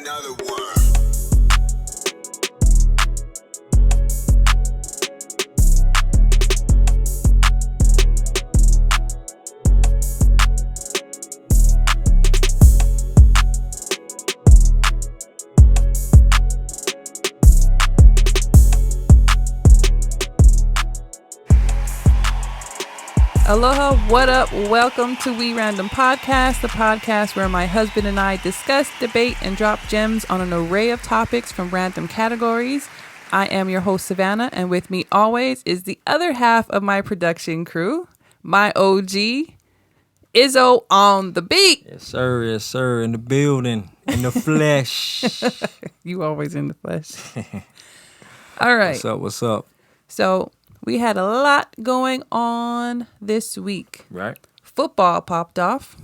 another one. Aloha, what up? Welcome to We Random Podcast, the podcast where my husband and I discuss, debate, and drop gems on an array of topics from random categories. I am your host, Savannah, and with me always is the other half of my production crew, my OG, Izzo on the beat. Yes, sir, in the building, in the flesh. You always in the flesh. All right. What's up? So we had a lot going on this week. Right. Football popped off.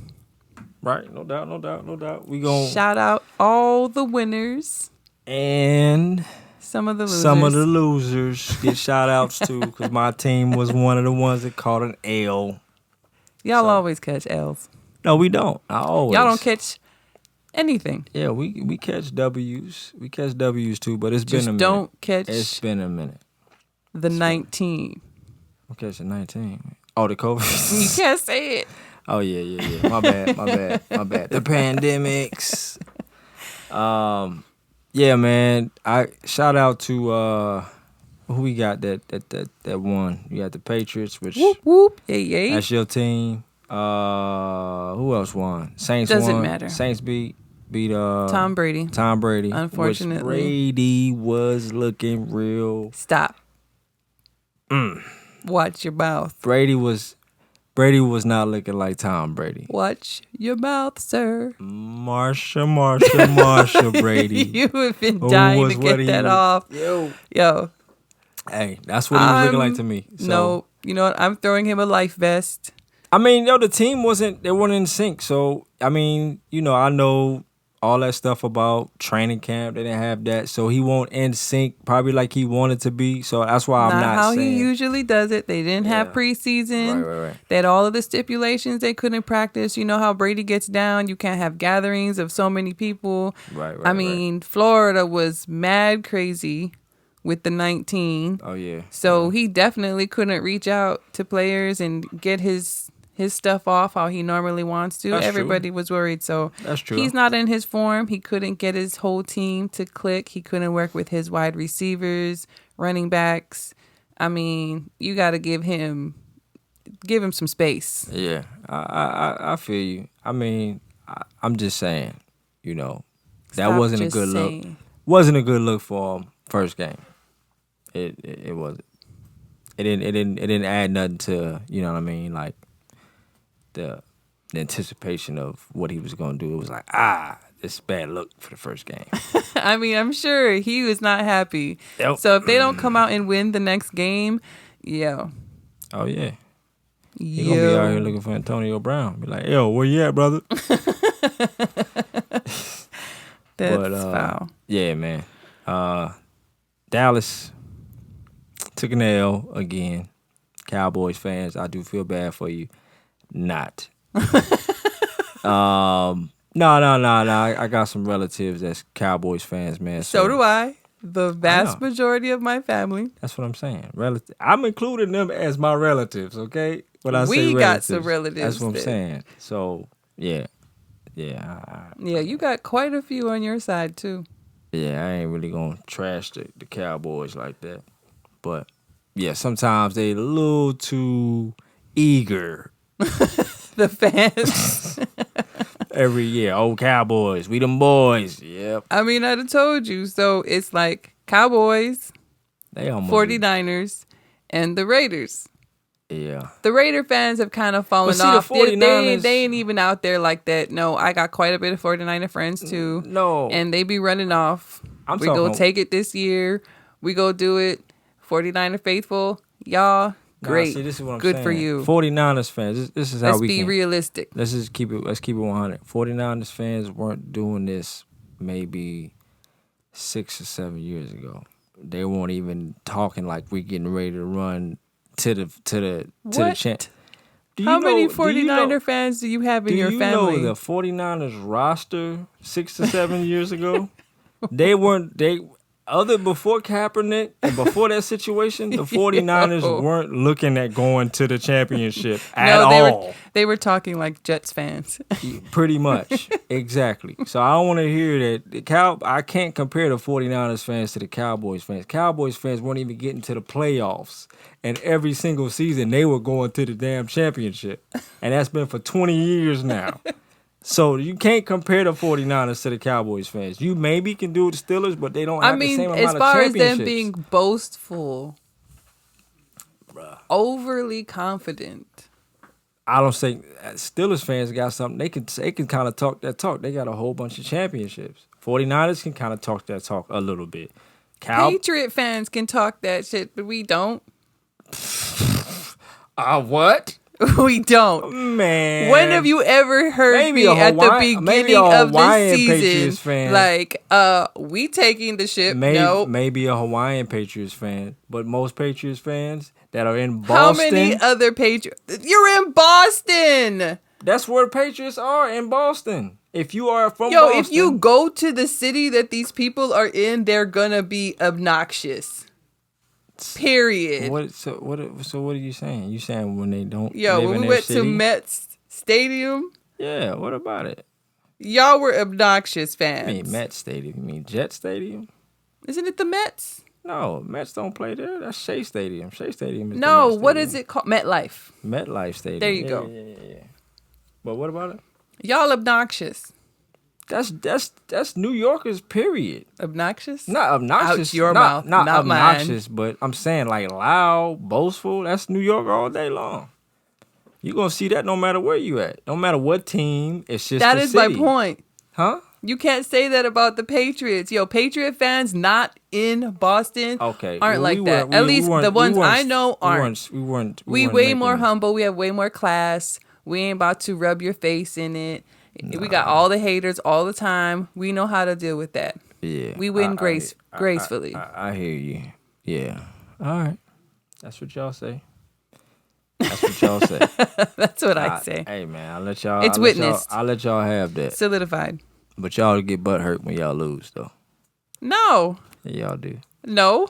Right, no doubt. We gon' shout out all the winners and some of the losers. Some of the losers get shout outs too, because my team was one of the ones that caught an L. Y'all always catch L's. No, we don't. Y'all don't catch anything. Yeah, we catch W's. We catch W's too, but it's been a minute. Don't catch. It's been a minute. The 19. I'm catching 19. Oh, the COVID. You can't say it. Oh, yeah. My bad. The pandemics. Yeah, man. I shout out to who we got that won. You got the Patriots, which whoop whoop. Yay. That's your team. Who else won? Saints Doesn't won. matter. Saints beat Tom Brady. Unfortunately. Which Brady was looking real. Stop. Watch your mouth. Brady was not looking like Tom Brady. Watch your mouth, sir. Marsha Brady. You have been dying to get that off. Yo. Hey, that's what he was looking like to me. So. No, you know what? I'm throwing him a life vest. I mean, the team weren't in sync. So, I mean, I know all that stuff about training camp. They didn't have that. So he won't in sync probably like he wanted to be. So that's why I'm not how saying. He usually does it. They didn't have preseason. Right. They had all of the stipulations they couldn't practice. You know how Brady gets down. You can't have gatherings of so many people. Right. I mean, Florida was mad crazy with the 19. Oh, yeah. So he definitely couldn't reach out to players and get his stuff off how he normally wants to. That's Everybody true. was worried. So that's true. He's not in his form. He couldn't get his whole team to click. He couldn't work with his wide receivers, running backs. I mean, you got to give him some space. Yeah, I feel you. I mean, I'm just saying, that wasn't a good look. Wasn't a good look for him first game. It wasn't. It didn't add nothing to, you know what I mean, like the anticipation of what he was going to do. It was like, this is a bad look for the first game. I mean, I'm sure he was not happy. Yep. So if they don't come out and win the next game, yo. Oh, yeah. He going to be out here looking for Antonio Brown. Be like, yo, where you at, brother? That's foul. Yeah, man. Dallas took an L again. Cowboys fans, I do feel bad for you. Not. No. I got some relatives that's Cowboys fans, man. So do I. The vast majority of my family. That's what I'm saying. I'm including them as my relatives, okay? When I say we relatives, got some relatives. That's what I'm saying. So, yeah. Yeah, you got quite a few on your side, too. Yeah, I ain't really going to trash the Cowboys like that. But, yeah, sometimes they a little too eager. The fans. Every year, Cowboys, we them boys. Yep. I mean, I'd have told you. So it's like Cowboys, they almost 49ers, and the Raiders. Yeah. The Raider fans have kind of fallen off. They ain't even out there like that. No, I got quite a bit of 49er friends too. No. And they be running off. We go take it this year. We go do it. 49er faithful. Y'all. Great. See, this is what I'm Good saying. For you. 49ers fans. This is how Let's we be realistic. Let's keep it 100. 49ers fans weren't doing this maybe 6 or 7 years ago. They weren't even talking like we're getting ready to run to the champ. How many 49er fans do you have in your family? Do you know the 49ers roster 6 to 7 years ago? Before Kaepernick and before that situation, the 49ers weren't looking at going to the championship at all. They were talking like Jets fans. Pretty much. Exactly. So I don't want to hear that. I can't compare the 49ers fans to the Cowboys fans. Cowboys fans weren't even getting to the playoffs. And every single season, they were going to the damn championship. And that's been for 20 years now. So you can't compare the 49ers to the Cowboys fans. You maybe can do it to Steelers, but they don't have the same amount of championships. As far as them being boastful, overly confident. I don't think Steelers fans got something. They can kind of talk that talk. They got a whole bunch of championships. 49ers can kind of talk that talk a little bit. Patriot fans can talk that shit, but we don't. What? We don't. Man. When have you ever heard me at the beginning of the season? Like, we taking the ship. Nope. Maybe a Hawaiian Patriots fan. But most Patriots fans that are in Boston. How many other Patriots? You're in Boston. That's where Patriots are, in Boston. If you are from Boston. If you go to the city that these people are in, they're going to be obnoxious. Period. So what are you saying? You saying when they don't when we went to Mets Stadium? Yeah, what about it? Y'all were obnoxious fans. You mean Mets Stadium? You mean Jet Stadium? Isn't it the Mets? No, Mets don't play there. That's Shea Stadium. Shea Stadium is No, what is it called? MetLife. MetLife Stadium. There you go. Yeah. But what about it? Y'all obnoxious. That's New Yorkers, period. Obnoxious? Not obnoxious. Out your mouth, not obnoxious, mine. But I'm saying like loud, boastful. That's New York all day long. You're going to see that no matter where you at. No matter what team, it's just that is city. My point. Huh? You can't say that about the Patriots. Patriot fans not in Boston aren't like that. At least the ones I know aren't. We way more humble. We have way more class. We ain't about to rub your face in it. Nah. We got all the haters all the time. We know how to deal with that. Yeah. We win gracefully. I hear you. Yeah. All right. That's what y'all say. That's what y'all say. That's what I say. Hey, man, I'll let y'all. It's witnessed. I'll let y'all have that. Solidified. But y'all get butt hurt when y'all lose, though. No. Yeah, y'all do. No.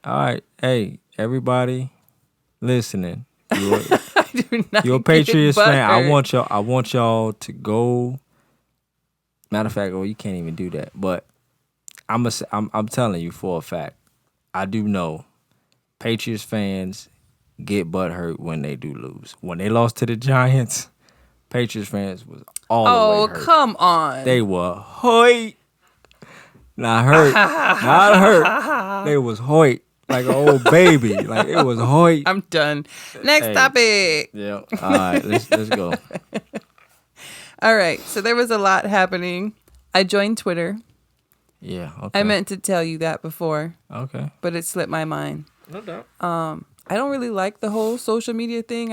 All right. Hey, everybody listening. You're a Patriots fan. I want y'all to go. Matter of fact, you can't even do that. But I'm telling you for a fact, I do know Patriots fans get butthurt when they do lose. When they lost to the Giants, Patriots fans was all the way hurt. Oh, come on. They were hoit. Not hurt. Not hurt. They was hoit. Like an old baby. Like it was hoit. I'm done. Next topic. Yeah. All right. Let's go. All right. So there was a lot happening. I joined Twitter. Yeah. Okay. I meant to tell you that before. Okay. But it slipped my mind. No doubt. I don't really like the whole social media thing.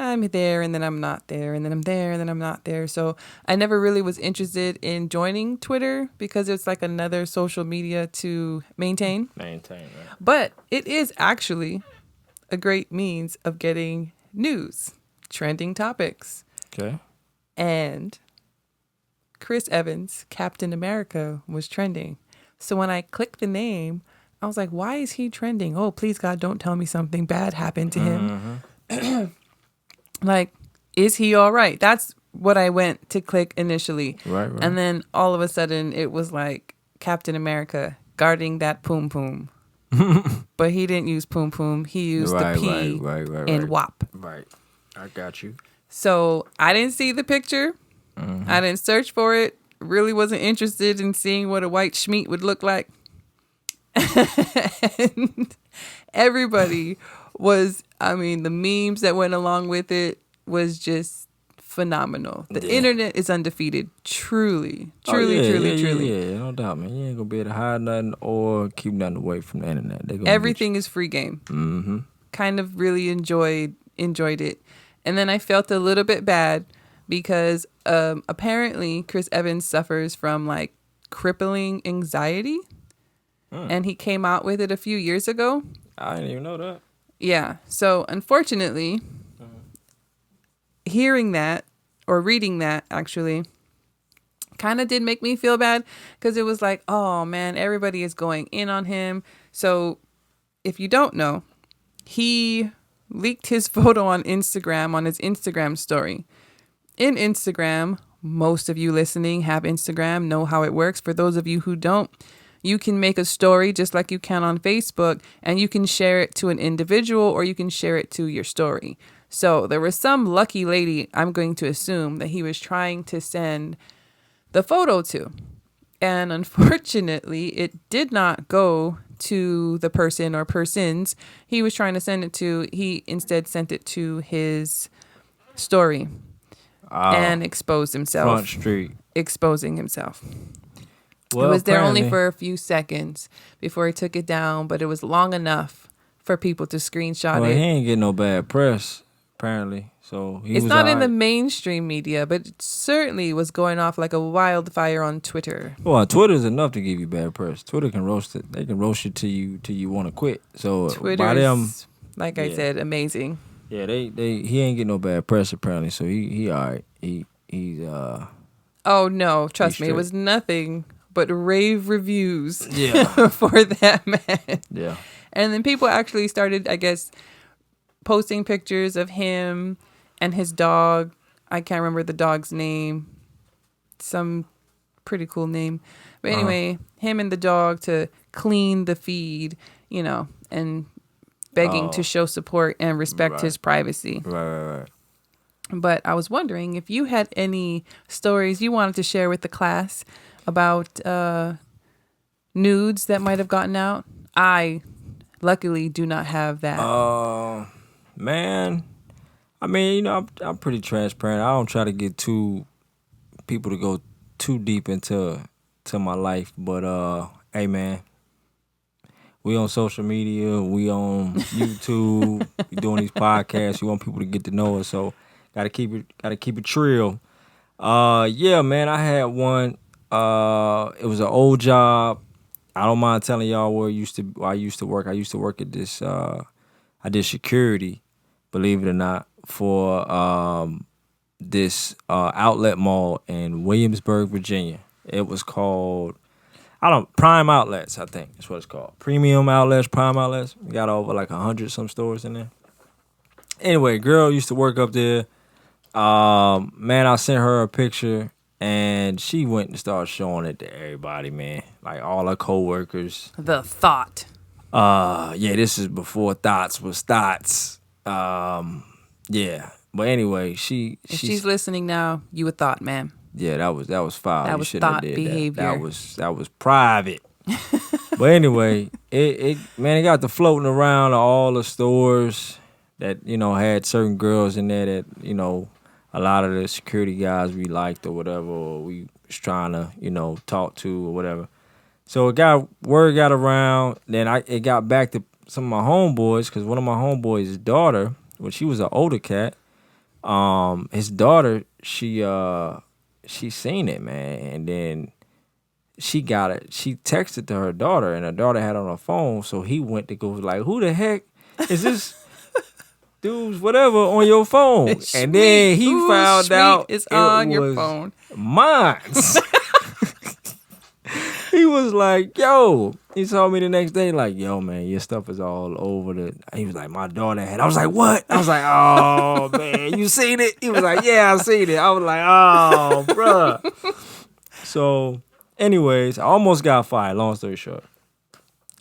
I'm there and then I'm not there and then I'm there and then I'm not there. So I never really was interested in joining Twitter because it's like another social media to maintain. Right. But it is actually a great means of getting news, trending topics. Okay. And Chris Evans, Captain America, was trending. So when I clicked the name, I was like, why is he trending? Oh, please, God, don't tell me something bad happened to him. Mm-hmm. Like, is he all right? That's what I went to click initially. Right. And then all of a sudden it was like Captain America guarding that poom poom. But he didn't use poom poom. He used the P and WAP. Right. I got you. So I didn't see the picture. Mm-hmm. I didn't search for it. Really wasn't interested in seeing what a white schmeat would look like. And everybody was, the memes that went along with it was just phenomenal. The internet is undefeated. Truly. Yeah, no doubt, man. You ain't gonna be able to hide nothing or keep nothing away from the internet. Everything is free game. Mm-hmm. Kind of really enjoyed it. And then I felt a little bit bad because apparently Chris Evans suffers from like crippling anxiety. And he came out with it a few years ago. I didn't even know that. Yeah. So unfortunately, hearing that or reading that actually kind of did make me feel bad because it was like, oh man, everybody is going in on him. So if you don't know, he leaked his photo on Instagram on his Instagram story. In Instagram, most of you listening have Instagram, know how it works. For those of you who don't, you can make a story just like you can on Facebook, and you can share it to an individual or you can share it to your story. So there was some lucky lady, I'm going to assume, that he was trying to send the photo to. And unfortunately, it did not go to the person or persons he was trying to send it to. He instead sent it to his story and exposed himself. Front Street. Exposing himself. Well, it was there only for a few seconds before he took it down, but it was long enough for people to screenshot it. He ain't getting no bad press, apparently. So it's not in the mainstream media, but it certainly was going off like a wildfire on Twitter. Well, Twitter's enough to give you bad press. Twitter can roast it. They can roast you till you want to quit. So Twitter is, like I said, amazing. Yeah, he ain't getting no bad press apparently. So he all right. He's Oh no, trust me, it was nothing but rave reviews. Yeah. For that man. Yeah. And then people actually started, I guess, posting pictures of him and his dog. I can't remember the dog's name. Some pretty cool name. But anyway, him and the dog to clean the feed, and begging to show support and respect his privacy. Right. But I was wondering if you had any stories you wanted to share with the class about nudes that might have gotten out. I luckily do not have that. Man, I mean, I'm pretty transparent. I don't try to get people to go too deep into my life. But hey, man, we on social media, we on YouTube, we doing these podcasts. We want people to get to know us, so gotta keep it real. Yeah, man, I had one. It was an old job. I don't mind telling y'all where I used to work. I used to work at this. I did security, believe it or not, for this outlet mall in Williamsburg, Virginia. It was called Prime Outlets, I think that's what it's called. Premium Outlets, Prime Outlets. We got over like 100 some stores in there. Anyway, girl used to work up there. Man, I sent her a picture. And she went and started showing it to everybody, man. Like all her coworkers. The thought. Yeah, this is before thoughts was thoughts. Yeah. But anyway, if she's listening now, you a thought, man. Yeah, that was foul. That was thought behavior. That was private. But anyway, it got to floating around to all the stores that, had certain girls in there that, a lot of the security guys we liked or whatever, or we was trying to, talk to or whatever. So word got around. Then it got back to some of my homeboys, because one of my homeboys' daughter, well, she was an older cat. His daughter, she seen it, man, and then she got it. She texted to her daughter, and her daughter had it on her phone. So he went to go like, "Who the heck is this?" Dudes, whatever, on your phone. And then he found out it's on your phone. Mine. He was like, yo. He saw me the next day like, yo, man, your stuff is all over he was like, my daughter had. I was like, what? I was like, oh, man, you seen it? He was like, yeah, I seen it. I was like, oh, bruh. So, anyways, I almost got fired, long story short.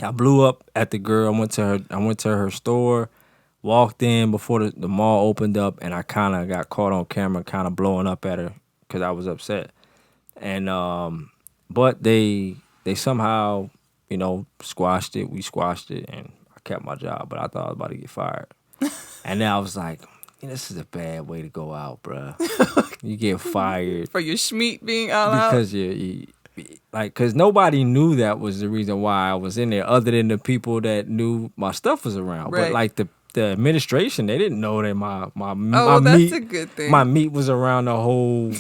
I blew up at the girl. I went to her store. Walked in before the mall opened up, and I kind of got caught on camera kind of blowing up at her because I was upset. And but they somehow, squashed it. We squashed it, and I kept my job, but I thought I was about to get fired. And then I was like, this is a bad way to go out, bruh. You get fired. For your schmeat being out? Because because nobody knew that was the reason why I was in there other than the people that knew my stuff was around. Right. But like the administration, they didn't know that my that's meat, a good thing. my meat was around the whole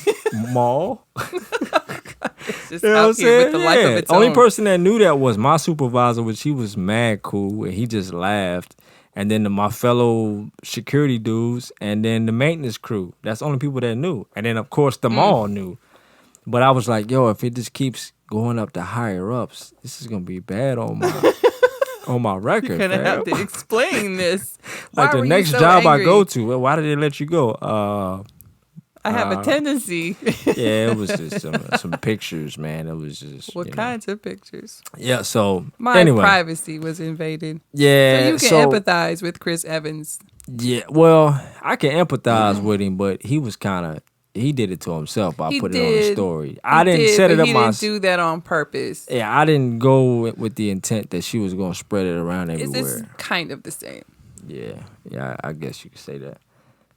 mall. It's just out here with the life of its Only own. person that knew that was my supervisor, which he was mad cool, and he just laughed. and then my fellow security dudes, and then the maintenance crew. That's the only people that knew. And then, of course, the mall knew. But I was like, yo, if it just keeps going up to higher ups, this is gonna be bad on my on my record. You're gonna have to explain this. Like the next job I go to, well, why did they let you go? I have a tendency. Yeah, it was just some pictures, man. It was just what kinds of pictures? Yeah, so my privacy was invaded. Yeah, so you can empathize with Chris Evans. Yeah, well, I can empathize with him, but he was he did it to himself by putting it on the story. I didn't set it up. He didn't do that on purpose. Yeah, I didn't go with the intent that she was going to spread it around everywhere. It's kind of the same. Yeah, I guess you could say that.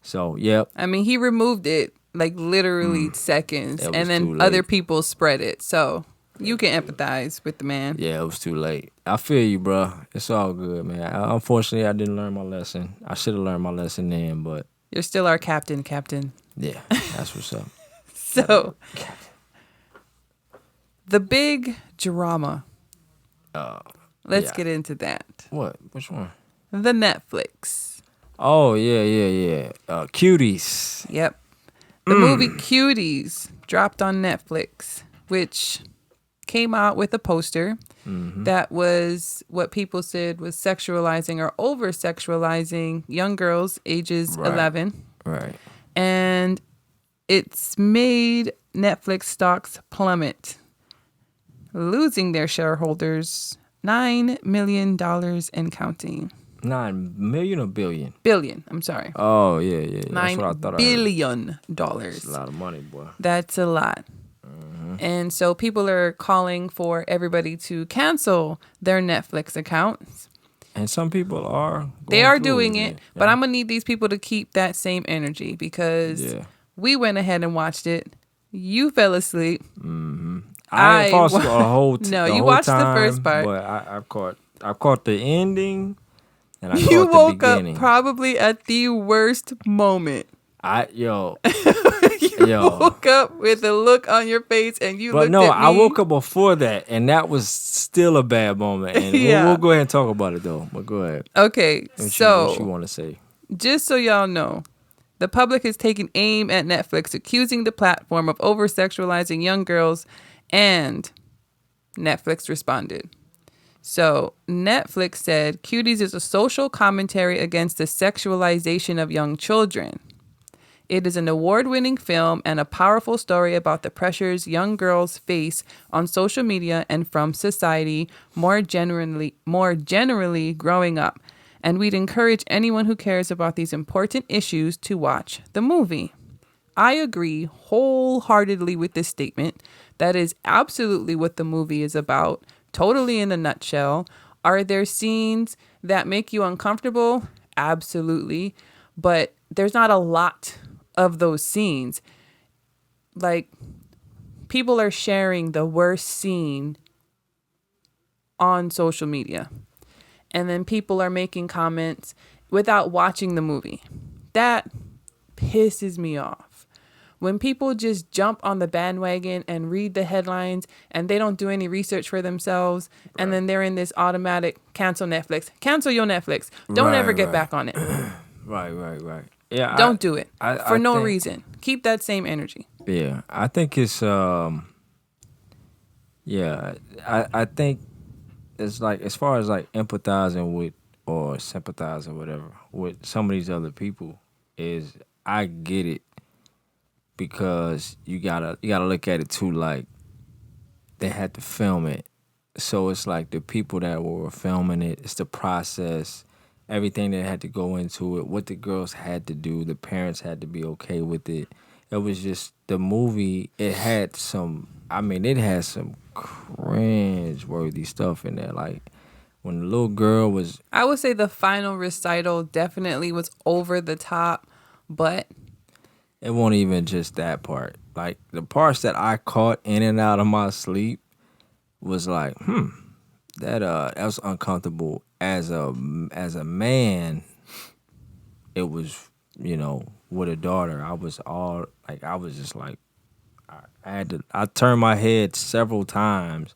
So, yep. I mean, he removed it like literally seconds, and then other people spread it. So you can empathize with the man. Yeah, it was too late. I feel you, bro. It's all good, man. Unfortunately, I didn't learn my lesson. I should have learned my lesson then, but you're still our captain. Yeah, that's what's up. So, the big drama. Let's get into that. What? Which one? The Netflix. Oh, yeah. Cuties. Yep. The movie Cuties dropped on Netflix, which came out with a poster that was what people said was sexualizing or over-sexualizing young girls ages 11. Right. And it's made Netflix stocks plummet, losing their shareholders $9 million and counting. 9 million or billion? Billion, I'm sorry. Oh, yeah. That's what I thought. $9 billion. That's a lot of money, boy. That's a lot. And so people are calling for everybody to cancel their Netflix accounts. And some people are. They are doing it, but I'm going to need these people to keep that same energy because we went ahead and watched it. You fell asleep. I didn't fall asleep the whole time. No, you watched the first part. But I caught the ending, and I you caught the woke beginning. Up probably at the worst moment. You woke up with a look on your face and you looked at me. I woke up before that, and that was still a bad moment. And we'll go ahead and talk about it, though. But go ahead. Okay, what you want to say? Just so y'all know, the public is taking aim at Netflix, accusing the platform of over-sexualizing young girls, and Netflix responded. So Netflix said, Cuties is a social commentary against the sexualization of young children. It is an award-winning film and a powerful story about the pressures young girls face on social media and from society more generally growing up. And we'd encourage anyone who cares about these important issues to watch the movie. I agree wholeheartedly with this statement. That is absolutely what the movie is about, totally in a nutshell. Are there scenes that make you uncomfortable? Absolutely. But there's not a lot of those scenes. Like, people are sharing the worst scene on social media. And then people are making comments without watching the movie. That pisses me off. When people just jump on the bandwagon and read the headlines and they don't do any research for themselves, and then they're in this automatic cancel Netflix. Cancel your Netflix. Don't ever get back on it. Right. Yeah, don't do it for no reason. Keep that same energy. Yeah, I think it's I think it's like, as far as like empathizing with or sympathizing, whatever, with some of these other people, is I get it, because you gotta look at it too, like they had to film it, so it's like the people that were filming it, it's the process. Everything that had to go into it, what the girls had to do, the parents had to be okay with it. It was just, the movie, it had some cringe-worthy stuff in there. Like, when the little girl was... I would say the final recital definitely was over the top, but... It wasn't even just that part. Like, the parts that I caught in and out of my sleep was like, that was uncomfortable. As a man, it was, with a daughter, I was just like, I turned my head several times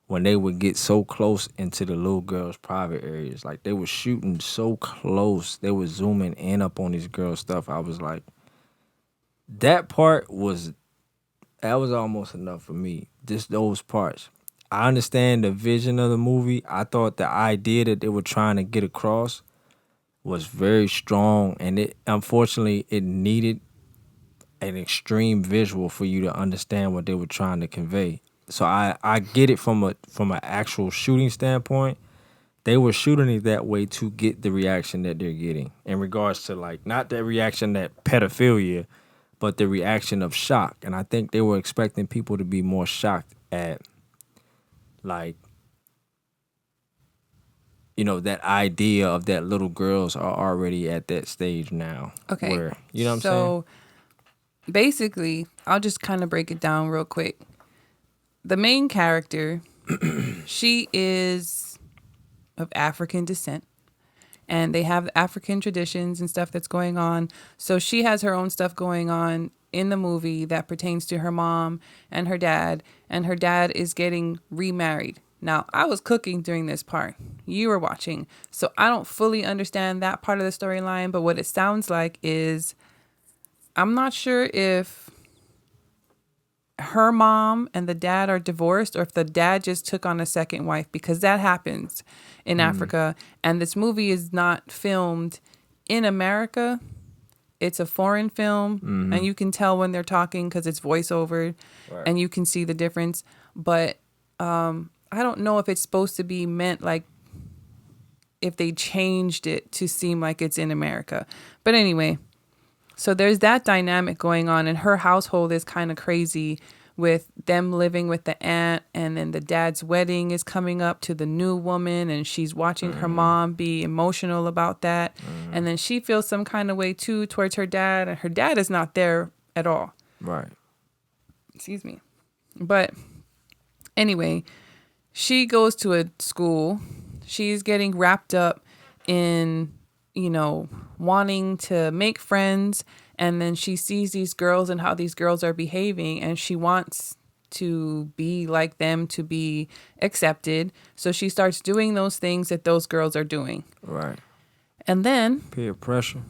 when they would get so close into the little girls' private areas. Like, they were shooting so close. They were zooming in up on these girls' stuff. I was like, that was almost enough for me. Just those parts. I understand the vision of the movie. I thought the idea that they were trying to get across was very strong, and it unfortunately it needed an extreme visual for you to understand what they were trying to convey. So I get it from an actual shooting standpoint. They were shooting it that way to get the reaction that they're getting in regards to, like, not the reaction that pedophilia, but the reaction of shock. And I think they were expecting people to be more shocked at, like, you know, that idea of that little girls are already at that stage now. Okay. Where, you know what I'm saying? So basically, I'll just kind of break it down real quick. The main character, she is of African descent, and they have African traditions and stuff that's going on. So she has her own stuff going on in the movie that pertains to her mom and her dad is getting remarried. Now, I was cooking during this part. You were watching. So I don't fully understand that part of the storyline, but what it sounds like is, I'm not sure if her mom and the dad are divorced or if the dad just took on a second wife, because that happens in Africa. And this movie is not filmed in America. It's a foreign film, and you can tell when they're talking because it's voiceover, right, and you can see the difference. But I don't know if it's supposed to be meant like if they changed it to seem like it's in America. But anyway, so there's that dynamic going on, and her household is kind of crazy with them living with the aunt, and then the dad's wedding is coming up to the new woman, and she's watching her mom be emotional about that. And then she feels some kind of way too towards her dad, and her dad is not there at all. Right. Excuse me. But anyway, she goes to a school. She's getting wrapped up in, you know, wanting to make friends, and then she sees these girls and how these girls are behaving, and she wants to be like them, to be accepted. So she starts doing those things that those girls are doing. Right. And then peer pressure.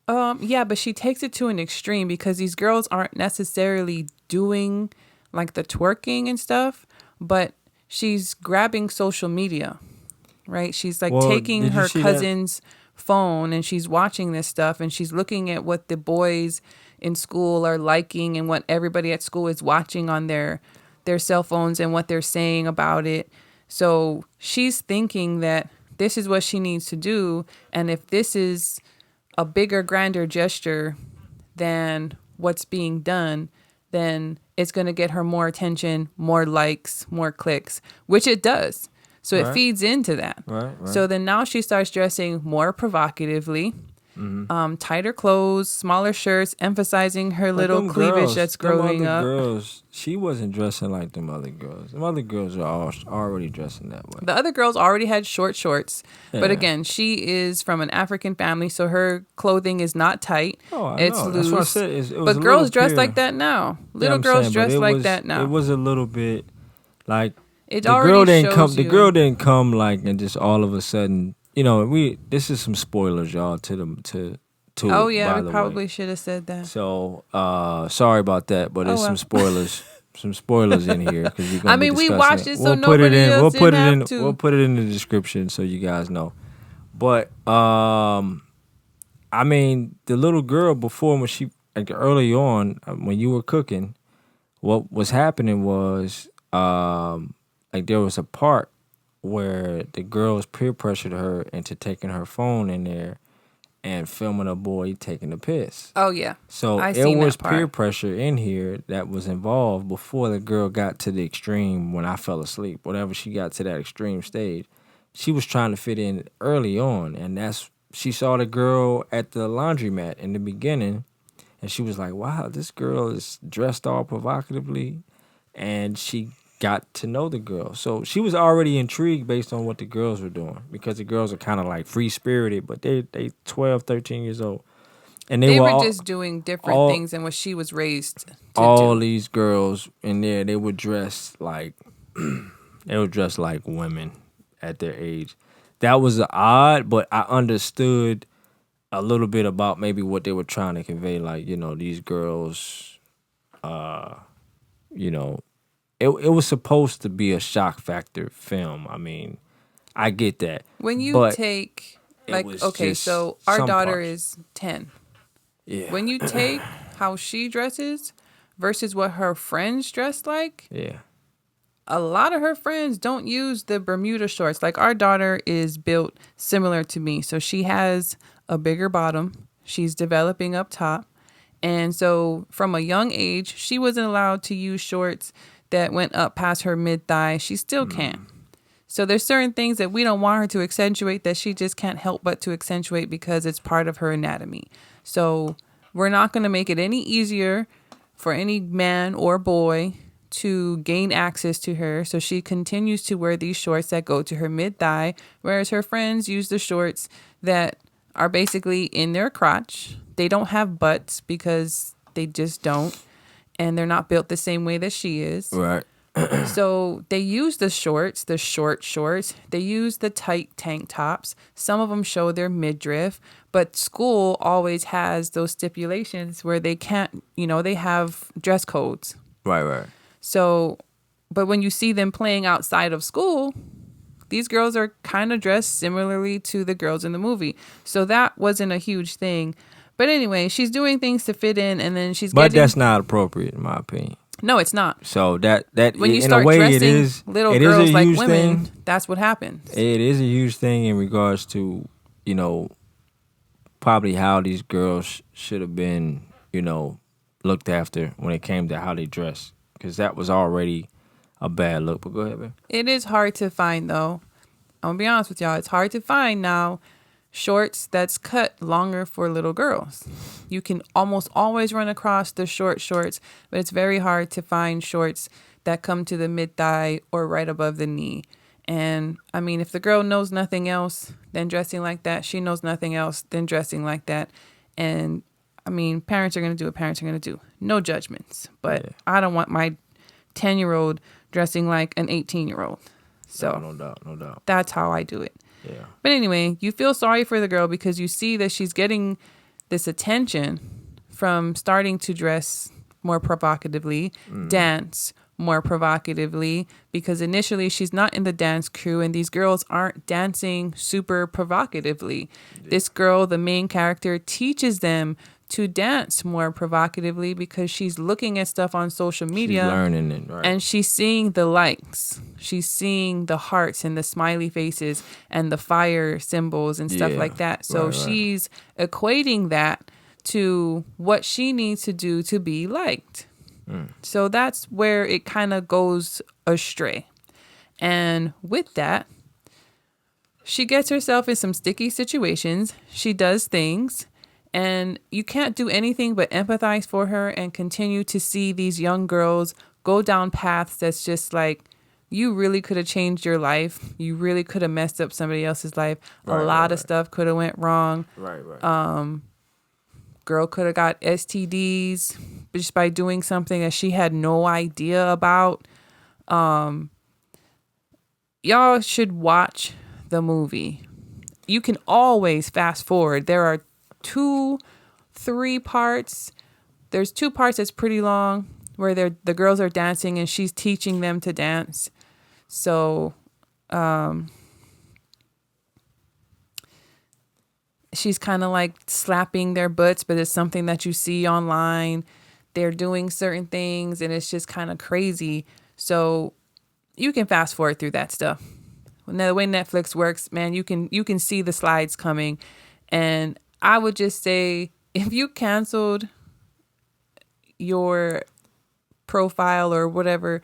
Yeah, but she takes it to an extreme because these girls aren't necessarily doing like the twerking and stuff, but she's grabbing social media, right? She's like taking her cousin's phone and she's watching this stuff, and she's looking at what the boys in school are liking and what everybody at school is watching on their cell phones and what they're saying about it. So she's thinking that this is what she needs to do, and if this is a bigger, grander gesture than what's being done, then it's going to get her more attention, more likes, more clicks, which it does. So it feeds into that. Right. So then now she starts dressing more provocatively, tighter clothes, smaller shirts, emphasizing her little cleavage that's growing up. Girls, she wasn't dressing like them other girls. Them other girls are already dressing that way. The other girls already had short shorts. Yeah. But again, she is from an African family, so her clothing is not tight. It's loose. That's what I said. It was, but girls dress like that now. Little girls dress like that now. It was a little bit like... The girl didn't come like and just all of a sudden, you know, this is some spoilers, y'all, to oh yeah, we probably should have said that. So sorry about that, but it's some spoilers. Some spoilers in here because you're gonna we watched it, so nobody else didn't have to. We'll put it in the description so you guys know. But the little girl before, when she, like, early on when you were cooking, what was happening was like there was a part where the girls peer pressured her into taking her phone in there and filming a boy taking a piss. Oh, yeah. So it was peer pressure in here that was involved before the girl got to the extreme when I fell asleep. Whenever she got to that extreme stage, she was trying to fit in early on. And she saw the girl at the laundromat in the beginning, and she was like, wow, this girl is dressed all provocatively. And she got to know the girl. So she was already intrigued based on what the girls were doing, because the girls are kind of like free-spirited, but they 12, 13 years old. And they were just doing different things than what she was raised to do. All these girls in there, they were dressed like they were dressed like women at their age. That was odd, but I understood a little bit about maybe what they were trying to convey. Like, these girls, you know, it was supposed to be a shock factor film. I mean, I get that. When you take, like, okay, so our daughter parts. is 10. Yeah. When you take how she dresses versus what her friends dress like, yeah, a lot of her friends don't use the Bermuda shorts. Like, our daughter is built similar to me. So she has a bigger bottom. She's developing up top. And so from a young age, she wasn't allowed to use shorts that went up past her mid-thigh. She still can. So there's certain things that we don't want her to accentuate that she just can't help but to accentuate because it's part of her anatomy. So we're not going to make it any easier for any man or boy to gain access to her. So she continues to wear these shorts that go to her mid-thigh, whereas her friends use the shorts that are basically in their crotch. They don't have butts because they just don't. And they're not built the same way that she is. Right. So they use the shorts, the short shorts. They use the tight tank tops. Some of them show their midriff. But school always has those stipulations where they can't, they have dress codes. Right. So, but when you see them playing outside of school, these girls are kind of dressed similarly to the girls in the movie. So that wasn't a huge thing. But anyway, she's doing things to fit in, and then But that's not appropriate, in my opinion. No, it's not. So that when you in start a way, dressing it is little girls like women, thing. That's what happens. It is a huge thing in regards to, probably how these girls should have been, looked after when it came to how they dress. Because that was already a bad look. But go ahead, man. It is hard to find, though. I'm going to be honest with y'all. It's hard to find now shorts that's cut longer for little girls. You can almost always run across the short shorts, but it's very hard to find shorts that come to the mid-thigh or right above the knee. And I mean, if the girl knows nothing else than dressing like that, she knows nothing else than dressing like that. And I mean, parents are going to do what parents are going to do. No judgments. But I don't want my 10-year-old dressing like an 18-year-old. So no doubt. That's how I do it. Yeah. But anyway, you feel sorry for the girl because you see that she's getting this attention from starting to dress more provocatively, dance more provocatively, because initially she's not in the dance crew and these girls aren't dancing super provocatively. Yeah. This girl, the main character, teaches them to dance more provocatively because she's looking at stuff on social media. She's learning it, right? And she's seeing the likes. She's seeing the hearts and the smiley faces and the fire symbols and stuff like that. So she's equating that to what she needs to do to be liked. So that's where it kind of goes astray. And with that, she gets herself in some sticky situations. She does things. And you can't do anything but empathize for her and continue to see these young girls go down paths that's just like, you really could have changed your life. You really could have messed up somebody else's life. A lot of stuff could have went wrong. Girl could have got STDs just by doing something that she had no idea about. Y'all should watch the movie. You can always fast forward. There are 2-3 parts. There's 2 parts that's pretty long where the girls are dancing and she's teaching them to dance. So she's kind of like slapping their butts, but it's something that you see online. They're doing certain things and it's just kind of crazy. So you can fast forward through that stuff. Now, the way Netflix works, man, you can see the slides coming. And I would just say, if you canceled your profile or whatever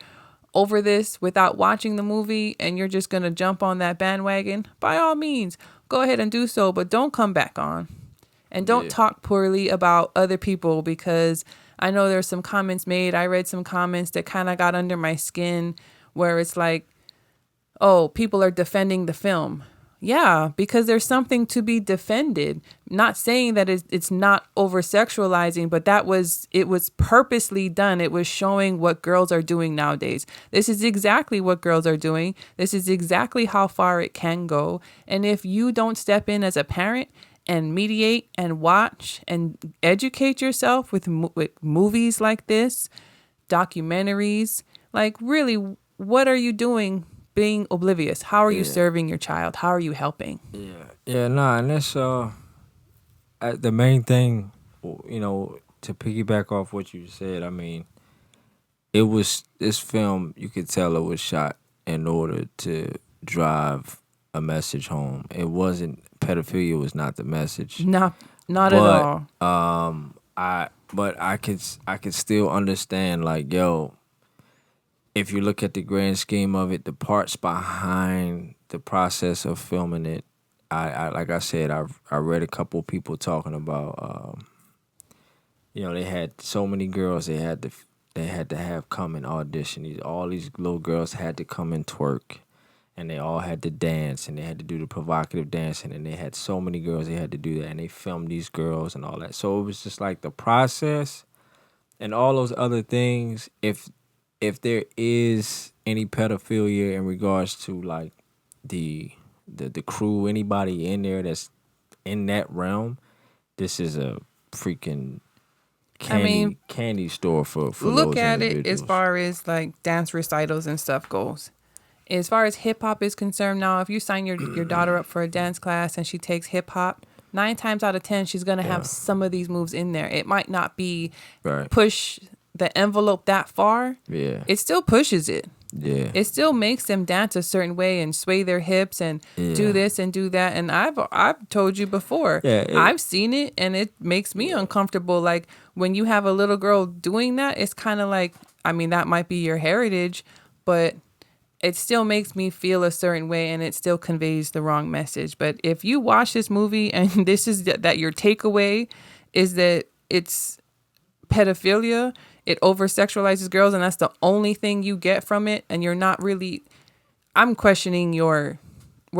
over this without watching the movie and you're just going to jump on that bandwagon, by all means, go ahead and do so, but don't come back on. And don't talk poorly about other people, because I know there's some comments made. I read some comments that kind of got under my skin where it's like, oh, people are defending the film. Yeah, because there's something to be defended. Not saying that it's not over sexualizing, but it was purposely done. It was showing what girls are doing nowadays. This is exactly what girls are doing. This is exactly how far it can go. And if you don't step in as a parent and mediate and watch and educate yourself with movies like this, documentaries, like really, what are you doing being oblivious? How are you serving your child? How are you helping? And that's the main thing. To piggyback off what you said, I mean, it was this film. You could tell it was shot in order to drive a message home. It wasn't pedophilia was not the message. Not at all. I could still understand, like, yo, if you look at the grand scheme of it, the parts behind the process of filming it, I like I said, I read a couple people talking about, they had so many girls they had to have come and audition. All these little girls had to come and twerk, and they all had to dance, and they had to do the provocative dancing, and they had so many girls they had to do that, and they filmed these girls and all that. So it was just like the process and all those other things. If there is any pedophilia in regards to like the crew, anybody in there that's in that realm, this is a freaking candy store for look those at individuals. it as far as like dance recitals and stuff goes. As far as hip hop is concerned, now if you sign your daughter up for a dance class and she takes hip hop, 9 times out of 10 she's gonna have some of these moves in there. It might not be push the envelope that far. Yeah, it still pushes it. Yeah, it still makes them dance a certain way and sway their hips and do this and do that. And I've told you before, I've seen it and it makes me uncomfortable. Like when you have a little girl doing that, it's kind of like, I mean, that might be your heritage, but it still makes me feel a certain way and it still conveys the wrong message. But if you watch this movie and this is that your takeaway is that it's pedophilia, it over-sexualizes girls, and that's the only thing you get from it, and you're not really, I'm questioning where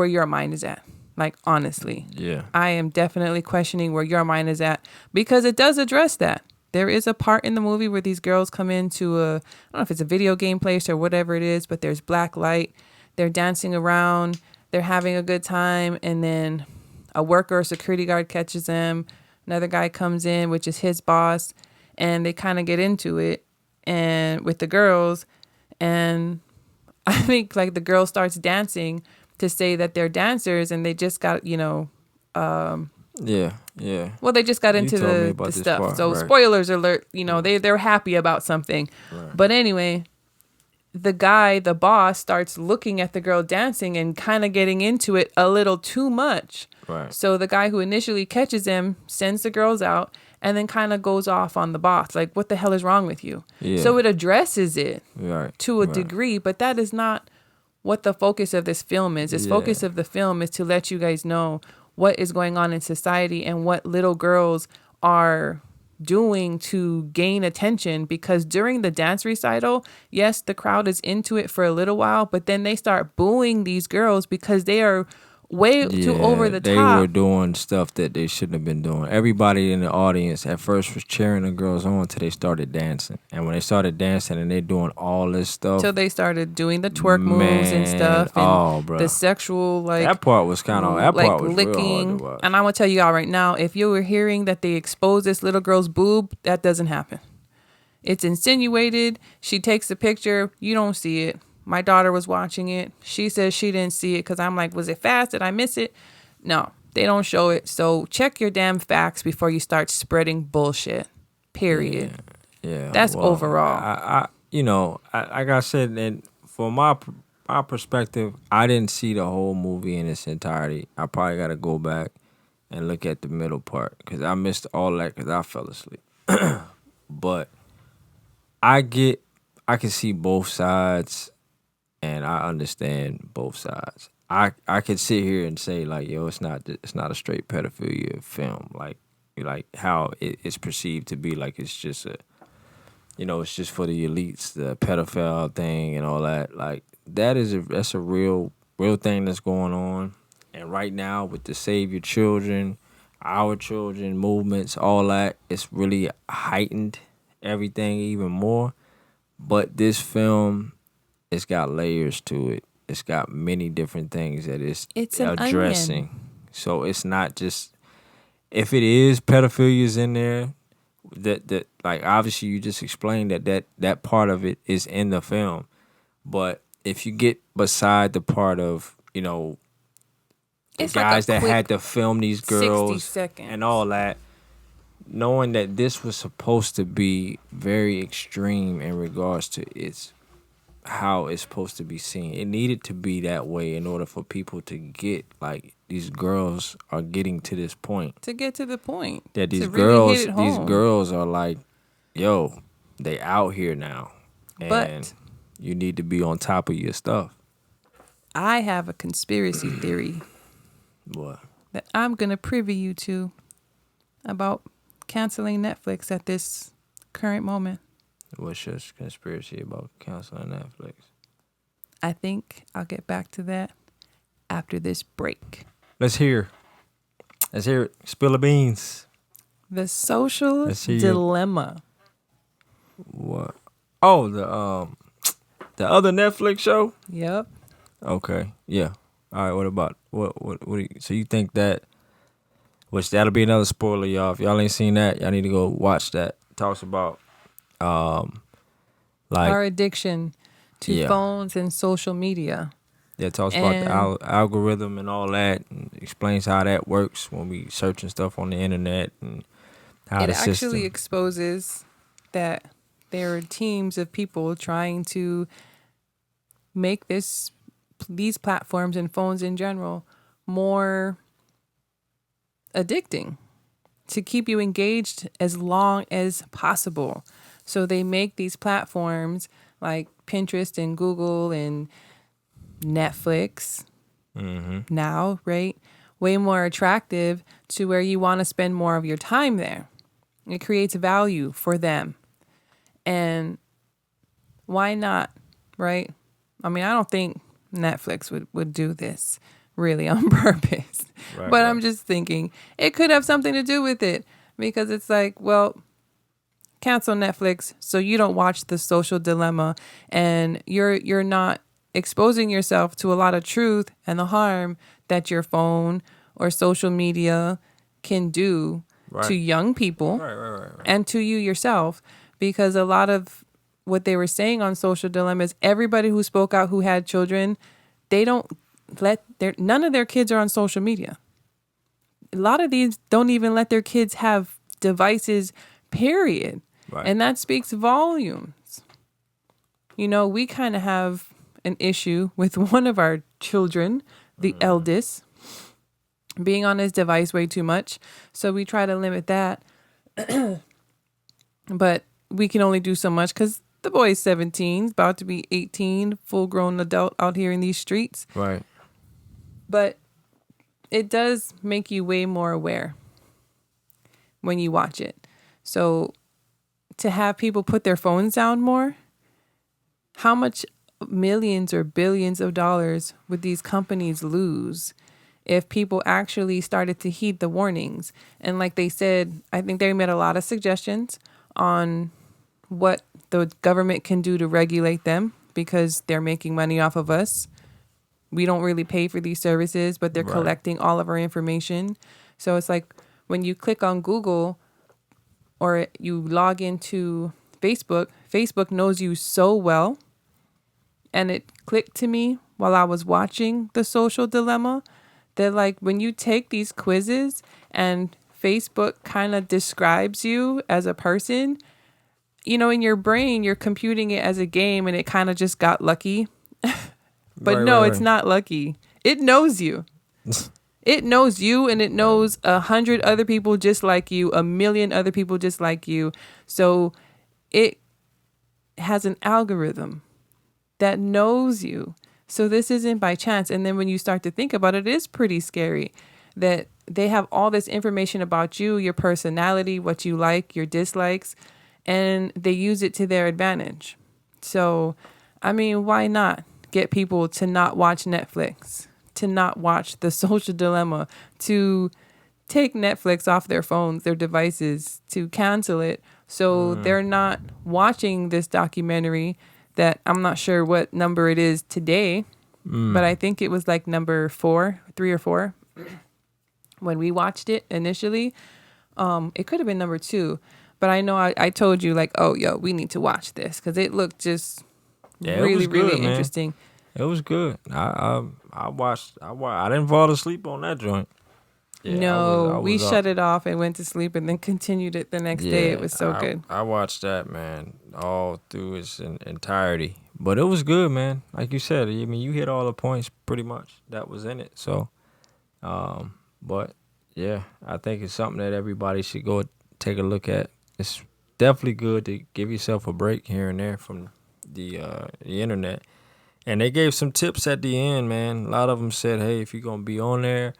your mind is at. Like, honestly. Yeah. I am definitely questioning where your mind is at, because it does address that. There is a part in the movie where these girls come into I don't know if it's a video game place or whatever it is, but there's black light. They're dancing around. They're having a good time, and then a worker or security guard catches them. Another guy comes in, which is his boss, and they kind of get into it and with the girls. And I think like the girl starts dancing to say that they're dancers, and they just got, well, they just got into the stuff. Part, so spoilers alert, they're happy about something. Right. But anyway, the boss starts looking at the girl dancing and kind of getting into it a little too much. Right. So the guy who initially catches him sends the girls out and then kind of goes off on the boss. Like, what the hell is wrong with you? Yeah. So it addresses it to a degree, but that is not what the focus of this film is. The focus of the film is to let you guys know what is going on in society and what little girls are doing to gain attention. Because during the dance recital, yes, the crowd is into it for a little while, but then they start booing these girls because they are way too over the top. They were doing stuff that they shouldn't have been doing. Everybody in the audience at first was cheering the girls on until they started dancing. And when they started dancing and they're doing all this stuff, till they started doing the twerk moves and stuff, and the sexual, like, that part was kind of that like part was licking. real hard to watch. And I want to tell you all right now, if you were hearing that they exposed this little girl's boob, that doesn't happen. It's insinuated. She takes a picture. You don't see it. My daughter was watching it. She says she didn't see it because I'm like, was it fast? Did I miss it? No, they don't show it. So check your damn facts before you start spreading bullshit. Period. Yeah. That's overall. Like I said, and for my perspective, I didn't see the whole movie in its entirety. I probably got to go back and look at the middle part because I missed all that because I fell asleep. But I can see both sides. And I understand both sides. I could sit here and say like, yo, it's not a straight pedophilia film. Like how it's perceived to be. Like it's just it's just for the elites, the pedophile thing and all that. Like that's a real thing that's going on. And right now, with the Save Your Children, Our Children movements, all that, it's really heightened everything even more. But this film, it's got layers to it. It's got many different things that it's an addressing. onion. So it's not just, if it is pedophilia in there, that like obviously you just explained that part of it is in the film. But if you get beside the part of, you know, the It's like a guys that quick had to film these 60 girls seconds. and all that, knowing that this was supposed to be very extreme in regards to its how it's supposed to be seen. It needed to be that way in order for people to get, like, these girls are getting to this point. To get to the point. That these to really girls hit it home. these girls are like, yo, they out here now. And But you need to be on top of your stuff. I have a conspiracy theory What? that I'm going to privy you to about canceling Netflix at this current moment. What's your conspiracy about canceling Netflix? I think I'll get back to that after this break. Let's hear it. Spill the beans. The social Let's hear dilemma. What? Oh, the other Netflix show? Yep. Okay. Yeah. All right, what about what do you, so you think that, which that'll be another spoiler, y'all. If y'all ain't seen that, y'all need to go watch that. It talks about like our addiction to phones and social media. Yeah, it talks about the algorithm and all that, and explains how that works when we searching stuff on the internet and how the system. It actually exposes that there are teams of people trying to make these platforms and phones in general more addicting, to keep you engaged as long as possible. So they make these platforms like Pinterest and Google and Netflix now, right? Way more attractive to where you want to spend more of your time there. It creates value for them. And why not, right? I mean, I don't think Netflix would do this really on purpose. But I'm just thinking it could have something to do with it, because it's like, well, cancel Netflix so you don't watch The Social Dilemma, and you're not exposing yourself to a lot of truth and the harm that your phone or social media can do to young people and to you yourself. Because a lot of what they were saying on Social Dilemma is everybody who spoke out who had children, they don't none of their kids are on social media. A lot of these don't even let their kids have devices, period. Right. And that speaks volumes. You know, we kind of have an issue with one of our children, the eldest, being on his device way too much. So we try to limit that. But we can only do so much because the boy is 17, about to be 18, full-grown adult out here in these streets. Right. But it does make you way more aware when you watch it. So to have people put their phones down more, how much millions or billions of dollars would these companies lose if people actually started to heed the warnings? And like they said, I think they made a lot of suggestions on what the government can do to regulate them, because they're making money off of us. We don't really pay for these services, but they're collecting all of our information. So it's like when you click on Google or you log into Facebook, Facebook knows you so well. And it clicked to me while I was watching The Social Dilemma that, like, when you take these quizzes and Facebook kind of describes you as a person, you know, in your brain, you're computing it as a game and it kind of just got lucky. But it's not lucky. It knows you. It knows you, and it knows 100 other people just like you, 1,000,000 other people just like you. So it has an algorithm that knows you. So this isn't by chance. And then when you start to think about it, it is pretty scary that they have all this information about you, your personality, what you like, your dislikes, and they use it to their advantage. So, I mean, why not get people to not watch Netflix, to not watch The Social Dilemma, to take Netflix off their phones, their devices, to cancel it. So they're not watching this documentary that I'm not sure what number it is today, but I think it was like number 3 or 4 when we watched it initially. It could have been number 2, but I know I told you like, oh, yo, we need to watch this because it looked just really, good, really man. interesting. It was good. I watched. I didn't fall asleep on that joint. Yeah, no, we up. shut it off and went to sleep and then continued it the next day. It was so good. I watched that, man, all through its entirety. But it was good, man. Like you said, I mean, you hit all the points pretty much that was in it. So, but yeah, I think it's something that everybody should go take a look at. It's definitely good to give yourself a break here and there from the internet. And they gave some tips at the end, man. A lot of them said, hey, if you're going to be on there,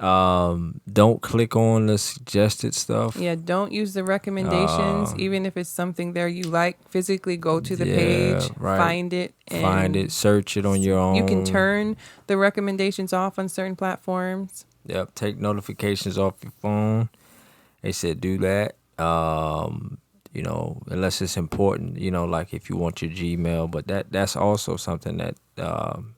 don't click on the suggested stuff. Yeah, don't use the recommendations, even if it's something there you like. Physically go to the page, right. find it, search it on your own. You can turn the recommendations off on certain platforms. Yep, take notifications off your phone. They said do that. Unless it's important, like if you want your Gmail, but that's also something that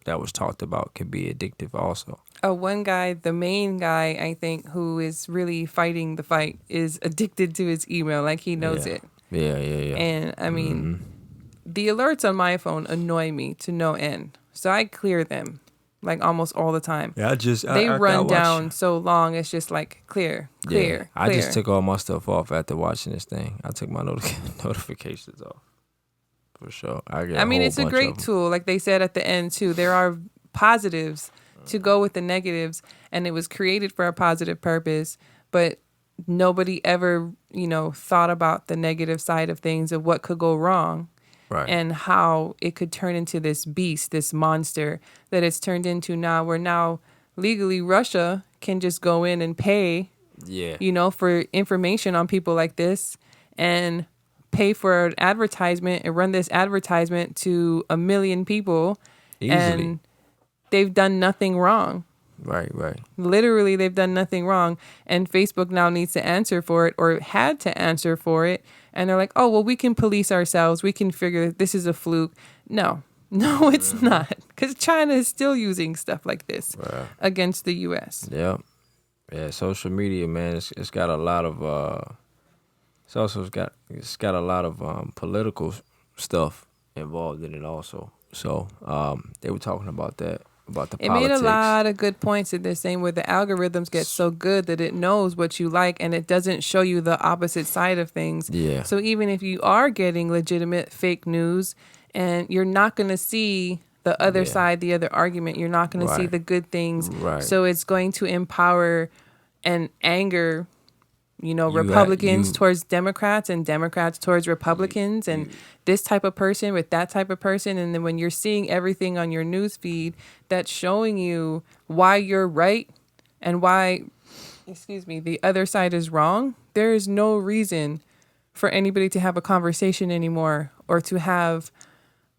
was talked about could be addictive also. One guy, the main guy, I think, who is really fighting the fight is addicted to his email. Like he knows it. Yeah. And I mean, the alerts on my phone annoy me to no end. So I clear them like almost all the time. Yeah, they run down so long. It's just like clear. I just took all my stuff off after watching this thing. I took my notifications off for sure. I mean, it's a great tool. Like they said at the end too, there are positives to go with the negatives, and it was created for a positive purpose. But nobody ever, thought about the negative side of things of what could go wrong. Right. And how it could turn into this beast, this monster that it's turned into now, where now legally Russia can just go in and pay, for information on people like this and pay for an advertisement and run this advertisement to 1 million people. Easily. And they've done nothing wrong. Right. Literally, they've done nothing wrong. And Facebook now needs to answer for it, or had to answer for it. And they're like, oh, well, we can police ourselves. We can figure this is a fluke. No, it's not. Because China is still using stuff like this against the U.S. Yeah. Yeah, social media, man, it's got a lot of... It's got a lot of political stuff involved in it also. So they were talking about that. About the politics. It made a lot of good points that they're saying where the algorithms get so good that it knows what you like and it doesn't show you the opposite side of things. Yeah. So even if you are getting legitimate fake news and you're not going to see the other side, the other argument, you're not going to see the good things. Right. So it's going to empower and anger Republicans towards Democrats and Democrats towards Republicans and this type of person with that type of person. And then when you're seeing everything on your news feed that's showing you why you're right and why, the other side is wrong, there is no reason for anybody to have a conversation anymore or to have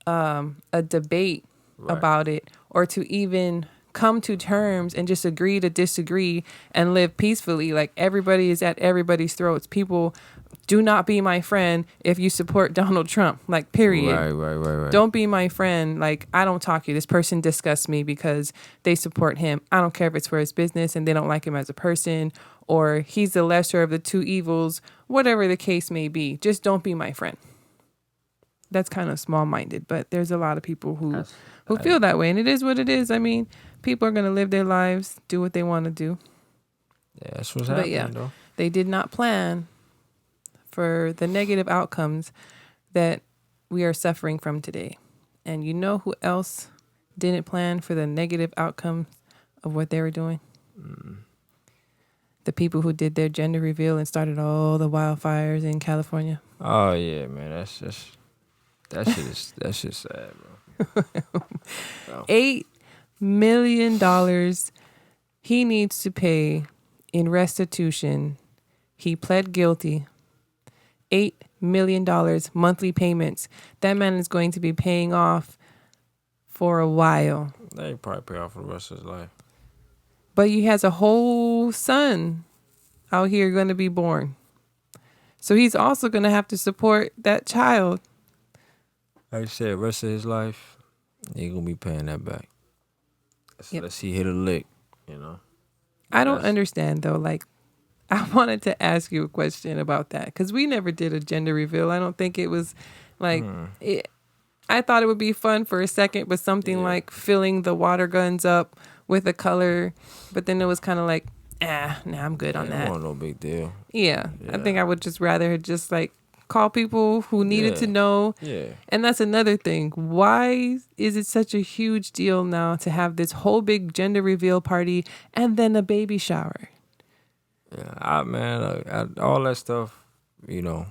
a debate about it or to even come to terms and just agree to disagree and live peacefully. Like everybody is at everybody's throats. People, do not be my friend if you support Donald Trump. Like, period. Right. Don't be my friend. Like, I don't talk to you. This person disgusts me because they support him. I don't care if it's for his business and they don't like him as a person, or he's the lesser of the two evils, whatever the case may be. Just don't be my friend. That's kind of small-minded, but there's a lot of people who feel that way, and it is what it is. I mean, people are going to live their lives, do what they want to do. Yeah, that's what's happening, though. They did not plan for the negative outcomes that we are suffering from today. And you know who else didn't plan for the negative outcomes of what they were doing? The people who did their gender reveal and started all the wildfires in California. Oh, yeah, man. That shit's sad, bro. So. $8 million he needs to pay in restitution. He pled guilty. $8 million monthly payments. That man is going to be paying off for a while. They probably pay off for the rest of his life. But he has a whole son out here going to be born. So he's also going to have to support that child. Like I said, rest of his life, he's going to be paying that back. Let's see, hit a lick, you know. I don't understand, though. Like, I wanted to ask you a question about that because we never did a gender reveal. I don't think it was like I thought it would be fun for a second, but something like filling the water guns up with a color. But then it was kind of like, I'm good on that. No big deal. Yeah, I think I would just rather just like call people who needed to know. Yeah. And that's another thing. Why is it such a huge deal now to have this whole big gender reveal party and then a baby shower? Yeah, all that stuff, you know,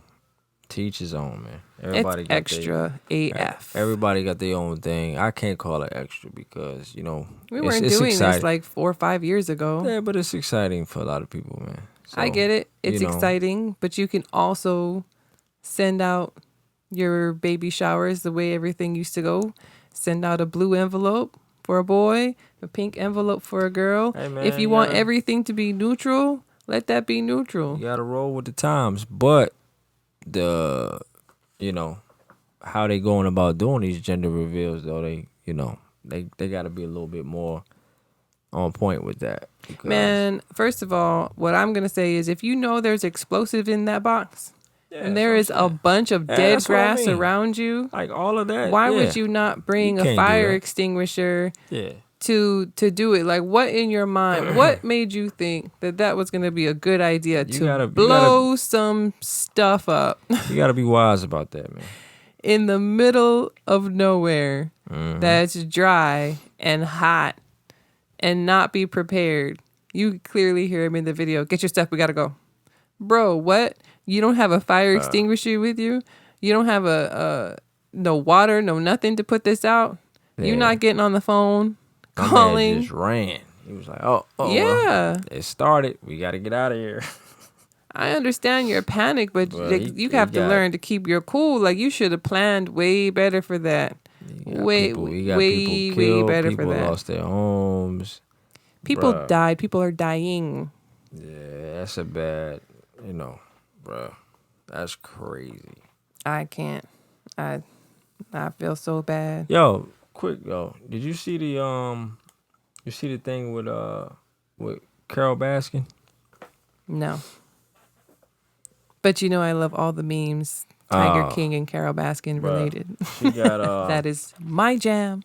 teach his own, man. Everybody it's got extra AF. Everybody got their own thing. I can't call it extra because, you know, we weren't doing this like 4 or 5 years ago. Yeah, but it's exciting for a lot of people, man. So, I get it. It's exciting, but you can also send out your baby showers the way everything used to go. Send out a blue envelope for a boy, a pink envelope for a girl. Hey man, if you want everything to be neutral, let that be neutral. You got to roll with the times. But you know, how they going about doing these gender reveals, though, they got to be a little bit more on point with that. Man, first of all, what I'm going to say is if you know there's explosive in that box, and there is a bunch of dead grass around you, like all of that, why would you not bring a fire extinguisher to do it? Like, what in your mind, what made you think that was going to be a good idea to blow some stuff up? You got to be wise about that, man. In the middle of nowhere that's dry and hot and not be prepared. You clearly hear him in the video. Get your stuff. We got to go. Bro, what? You don't have a fire extinguisher with you? You don't have no water, no nothing to put this out? Yeah. You're not getting on the phone, calling. Man just ran. He was like, oh yeah. It started. We got to get out of here. I understand your panic, but you have to learn to keep your cool. Like, you should have planned way better for that. Way better for that. People lost their homes. People died. People are dying. Yeah, that's a bad, bruh. That's crazy. I can't. I feel so bad. Yo, quick though. Did you see the thing with Carol Baskin? No. But I love all the memes. Tiger King and Carol Baskin related. She got that is my jam.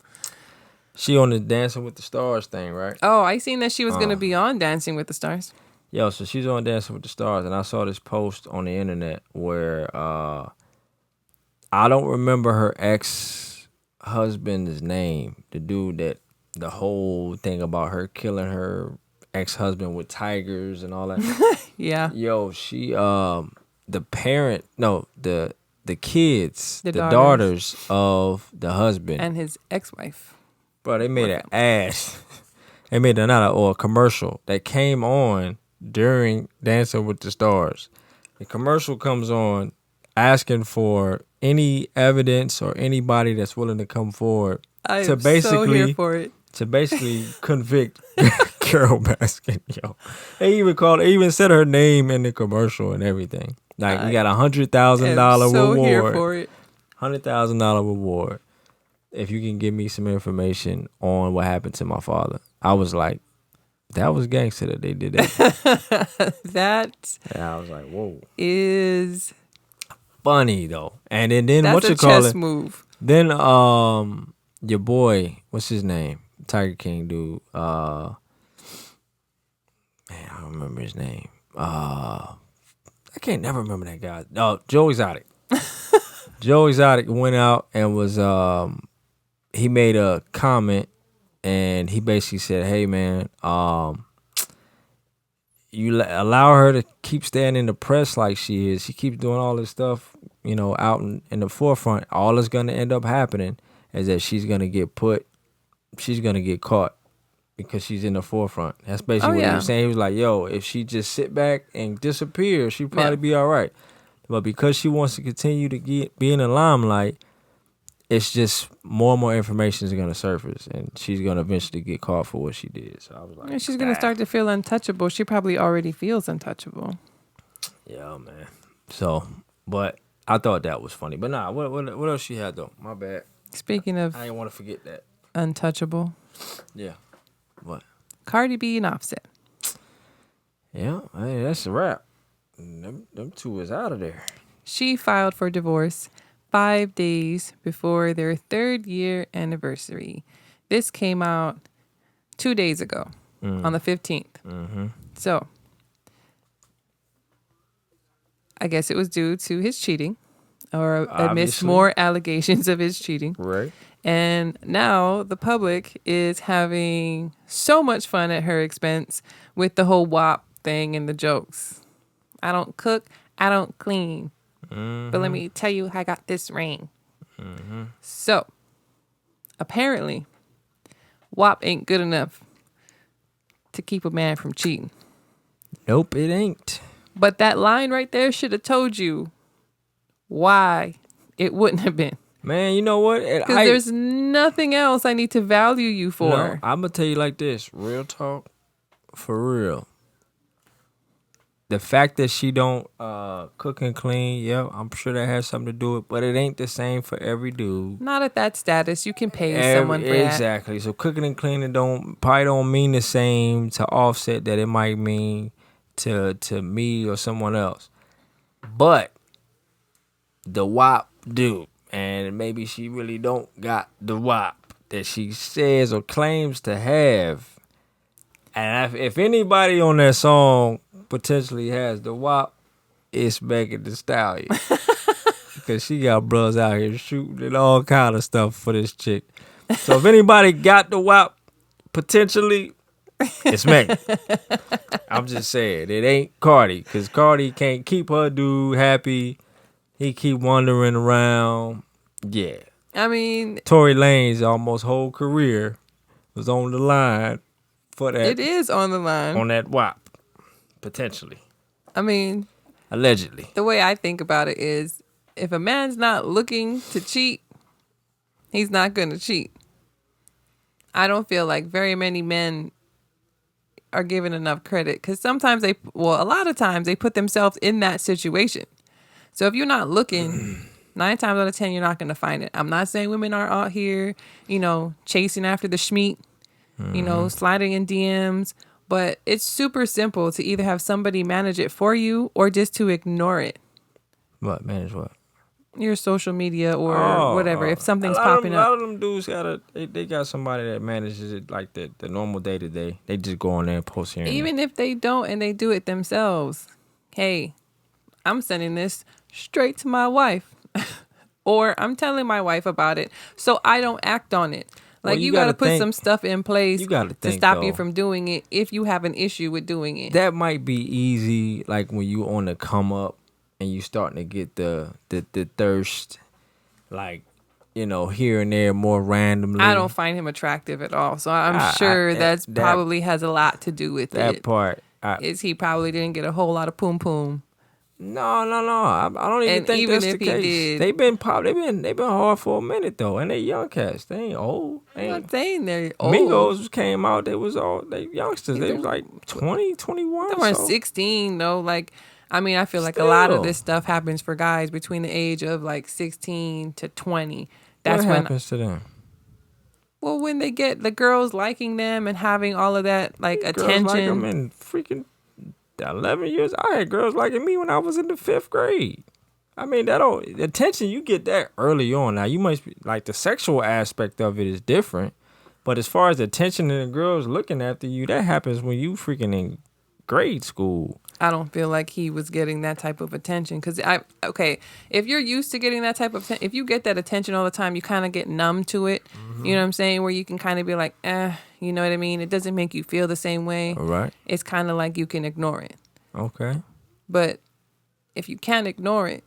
She on the Dancing with the Stars thing, right? Oh, I seen that she was gonna be on Dancing with the Stars. Yo, so she's on Dancing with the Stars, and I saw this post on the internet where I don't remember her ex-husband's name. The dude that the whole thing about her killing her ex-husband with tigers and all that. Yeah. Yo, she the kids, the daughters of the husband and his ex-wife. Bro, they made an ass. They made a commercial that came on during Dancing with the Stars. The commercial comes on asking for any evidence or anybody that's willing to come forward so here for it. To basically convict Carol Baskin. Yo, they even said her name in the commercial and everything. Like, we got $100,000 reward. Here for it. $100,000 reward if you can give me some information on what happened to my father. I was like, that was gangster that they did that. I was like, whoa. Is funny though. And then that's what you a call chess it? Move. Then your boy, what's his name? Tiger King dude. Man, I don't remember his name. I can't never remember that guy. Oh, Joe Exotic. Joe Exotic went out and was he made a comment and he basically said, "Hey man, you allow her to keep staying in the press like she is. She keeps doing all this stuff, out in the forefront. All that's gonna end up happening is that she's gonna get caught because she's in the forefront." That's basically what he was saying. He was like, "Yo, if she just sit back and disappear, she'd probably be all right. But because she wants to continue to be in the limelight, it's just more and more information is gonna surface, and she's gonna eventually get caught for what she did. So I was like, and she's gonna start to feel untouchable. She probably already feels untouchable. Yeah, man. So, but I thought that was funny. But nah, what else she had though? My bad. Speaking of, I didn't want to forget that. Untouchable. Yeah. What? Cardi B and Offset. Yeah, hey, that's a wrap. Them two is out of there. She filed for divorce 5 days before their 3rd-year anniversary. This came out 2 days ago, on the 15th. Mm-hmm. So, I guess it was due to his cheating, or amidst more allegations of his cheating. Right. And now the public is having so much fun at her expense with the whole WAP thing and the jokes. I don't cook, I don't clean. Mm-hmm. But let me tell you, I got this ring. Mm-hmm. So, apparently, WAP ain't good enough to keep a man from cheating. Nope, it ain't. But that line right there should have told you why it wouldn't have been. Man, you know what? Because there's nothing else I need to value you for. No, I'm going to tell you like this. Real talk. For real. The fact that she don't cook and clean, yeah, I'm sure that has something to do with it. But it ain't the same for every dude. Not at that status. You can pay someone for that. Exactly. So cooking and cleaning probably don't mean the same to Offset that it might mean to me or someone else. But the WAP dude, and maybe she really don't got the WAP that she says or claims to have. And if anybody on that song potentially has the WAP, it's Megan Thee Stallion. Because she got bros out here shooting and all kind of stuff for this chick. So if anybody got the WAP, potentially, it's Megan. I'm just saying, it ain't Cardi. Because Cardi can't keep her dude happy. He keep wandering around. Yeah. I mean, Tory Lanez's almost whole career was on the line for that. It is on the line. On that WAP. Potentially. I mean, allegedly. The way I think about it is, if a man's not looking to cheat, he's not going to cheat. I don't feel like very many men are given enough credit, because sometimes a lot of times they put themselves in that situation. So if you're not looking, 9 times out of 10, you're not going to find it. I'm not saying women are out here, chasing after the schmeat, sliding in DMs. But it's super simple to either have somebody manage it for you or just to ignore it. What? Manage what? Your social media or whatever. If something's popping up. A lot of them dudes they got somebody that manages it like the normal day to day. They just go on there and post here. Even if they don't and they do it themselves. Hey, I'm sending this straight to my wife. Or I'm telling my wife about it so I don't act on it. Like, you got to put some stuff in place to stop you from doing it if you have an issue with doing it. That might be easy, like when you on the come up and you starting to get the thirst, like, here and there more randomly. I don't find him attractive at all. So I'm sure that probably has a lot to do with it. That part. Is he probably didn't get a whole lot of poom poom. No. I don't even think that's the case. They've been hard for a minute though, and they young cats. They ain't old. I'm not saying they're old. Migos came out. They youngsters. They was like 20, 21. They weren't 16 though. Like, I mean, I feel like a lot of this stuff happens for guys between the age of like 16 to 20. That's what happens to them? Well, when they get the girls liking them and having all of that attention. Girls like them in freaking 11 years. I had girls liking me when I was in the 5th grade. I mean, the attention, you get that early on. Now, you must be like, the sexual aspect of it is different. But as far as the attention and the girls looking after you, that happens when you freaking in grade school. I don't feel like he was getting that type of attention. Because, if you're used to getting that type of attention, if you get that attention all the time, you kind of get numb to it. Mm-hmm. You know what I'm saying? Where you can kind of be like, you know what I mean? It doesn't make you feel the same way. All right. It's kind of like you can ignore it. Okay. But if you can't ignore it,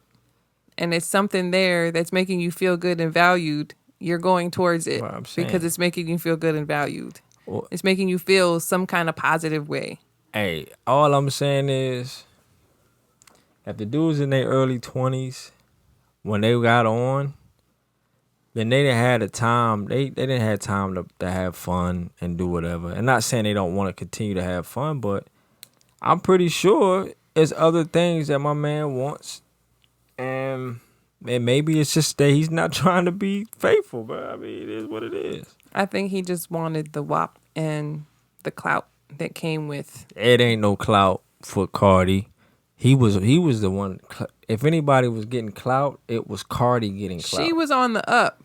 and it's something there that's making you feel good and valued, you're going towards it because it's making you feel good and valued. Well, it's making you feel some kind of positive way. Hey, all I'm saying is, if the dudes in their early 20s, when they got on, then they didn't have the time. They didn't have time to have fun and do whatever. And not saying they don't want to continue to have fun, but I'm pretty sure there's other things that my man wants, and maybe it's just that he's not trying to be faithful. But I mean, it is what it is. I think he just wanted the WAP and the clout that came with. It ain't no clout for Cardi. He was the one. If anybody was getting clout, it was Cardi getting clout. She was on the up.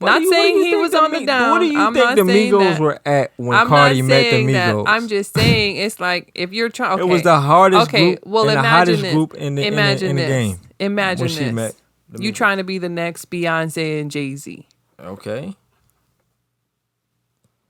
Not saying he was on the down. What do you think the Migos were at when Cardi met the Migos? I'm just saying it's like if you're trying. Okay. It was the hardest group and the hottest this. group in the game. Imagine this. You trying to be the next Beyonce and Jay-Z. Okay.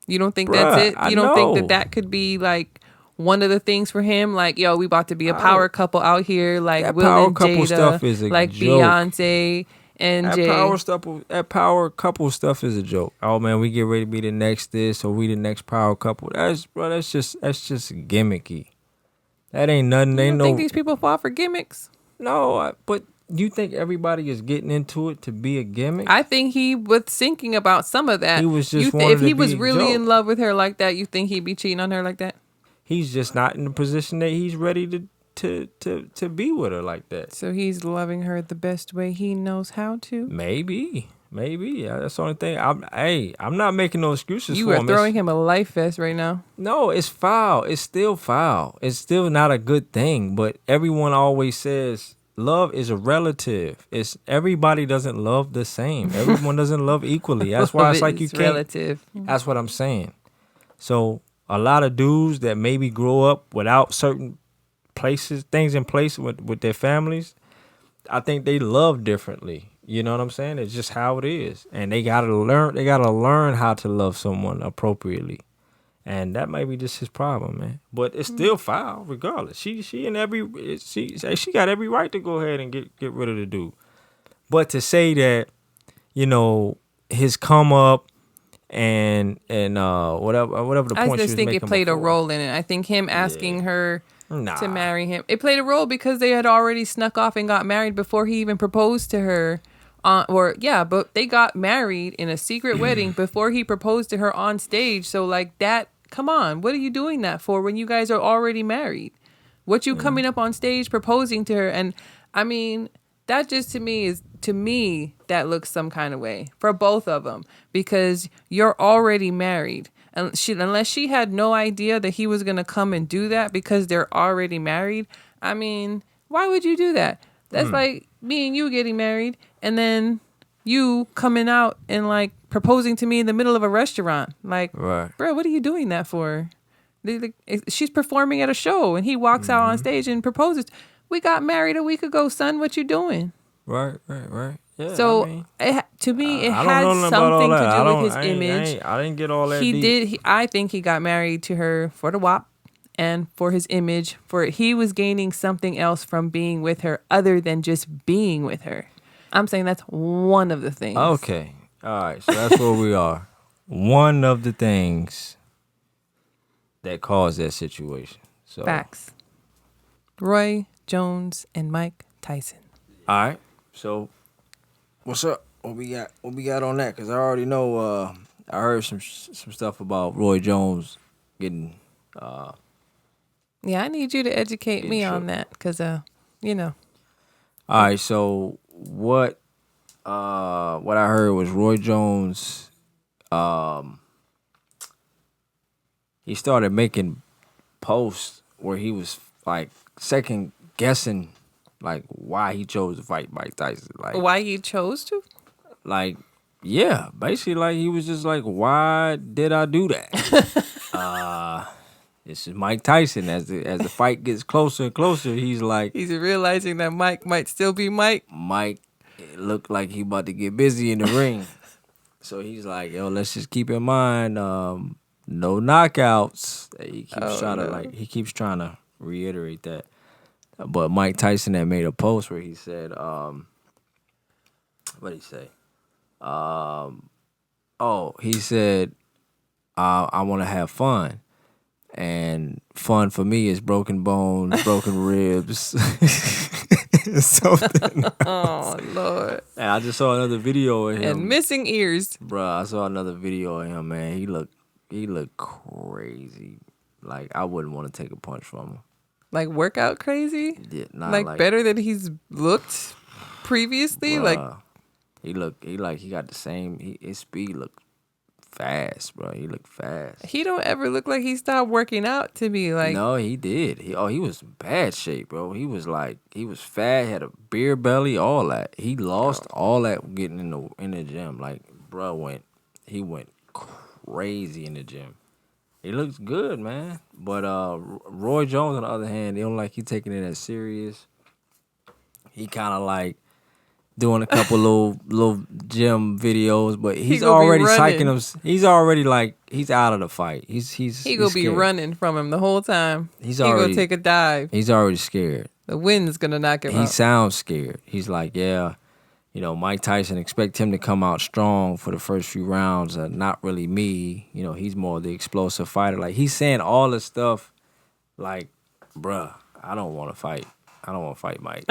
You don't think that's it? You don't think that could be like one of the things for him? Like, yo, we about to be a power couple out here. Like Will and Jada. Stuff is a like joke. Beyonce and Jay. That power couple stuff is a joke. Oh man, we get ready to be the next this or we the next power couple. That's just gimmicky. That ain't nothing. You don't think these people fall for gimmicks? No, but you think everybody is getting into it to be a gimmick? I think he was thinking about some of that. He was just if he was really in love with her like that, you think he'd be cheating on her like that? He's just not in the position that he's ready to be with her like that. So he's loving her the best way he knows how to? Maybe. That's the only thing. I'm not making no excuses for him. You are throwing him a life vest right now. No, it's foul. It's still foul. It's still not a good thing. But everyone always says love is a relative. It's everybody doesn't love the same. Everyone doesn't love equally. That's why it's like you can't. Relative. That's what I'm saying. So a lot of dudes that maybe grow up without certain things in place with their families, I think they love differently. You know what I'm saying? It's just how it is. And they gotta learn how to love someone appropriately. And that might be just his problem, man. But it's still foul, regardless. She got every right to go ahead and get rid of the dude. But to say that, his come up and whatever the point. I just think it played a role in it. I think him asking her to marry him, it played a role because they had already snuck off and got married before he even proposed to her. But they got married in a secret wedding before he proposed to her on stage. So like that, come on, what are you doing that for when you guys are already married? What you coming up on stage proposing to her? And I mean, that just to me that looks some kind of way for both of them because you're already married. And unless she had no idea that he was going to come and do that because they're already married, I mean, why would you do that? That's like me and you getting married and then you coming out and like proposing to me in the middle of a restaurant. Like, right. Bro, what are you doing that for? She's performing at a show and he walks out on stage and proposes. We got married a week ago, son. What you doing? Right. Yeah, so to me, it had something to do with his image. I didn't get all that. I think he got married to her for the WAP and for his image. He was gaining something else from being with her other than just being with her. I'm saying that's one of the things. Okay, all right. So that's where we are. One of the things that caused that situation. So facts. Roy Jones and Mike Tyson. All right. So, what's up? What we got on that? Because I already know. I heard some stuff about Roy Jones getting. Yeah, I need you to educate me on that because, All right. So what I heard was Roy Jones. He started making posts where he was like second guessing. Like, why he chose to fight Mike Tyson. Like, why he chose to? Like, yeah. Basically, like, he was just like, why did I do that? This is Mike Tyson. As the fight gets closer and closer, he's like... He's realizing that Mike might still be Mike. Mike looked like he about to get busy in the ring. So he's like, yo, let's just keep in mind, no knockouts. He keeps trying to reiterate that. But Mike Tyson had made a post where he said, what did he say? He said, I want to have fun. And fun for me is broken bones, broken ribs. something. Oh Lord! And I just saw another video of him and missing ears. Bruh, I saw another video of him, man. He looked crazy. Like I wouldn't want to take a punch from him. Like workout crazy? Yeah, nah, like better than he's looked previously. Bruh, like he got the same. His speed looked fast, bro. He looked fast. He don't ever look like he stopped working out to me. Like no, he did. He was in bad shape, bro. He was fat, had a beer belly, all that. He lost all that getting in the gym. Like, bro, he went crazy in the gym. He looks good, man. But Roy Jones, on the other hand, they don't like he taking it as serious. He kind of like doing a couple little gym videos, but he's already psyching him. He's already like he's out of the fight. He's gonna be running from him the whole time. He's gonna take a dive. He's already scared. The wind's gonna knock him out. He sounds scared. He's like, yeah, Mike Tyson expect him to come out strong for the first few rounds. Not really me. He's more the explosive fighter. Like he's saying all this stuff. Like, bruh, I don't want to fight. I don't want to fight Mike.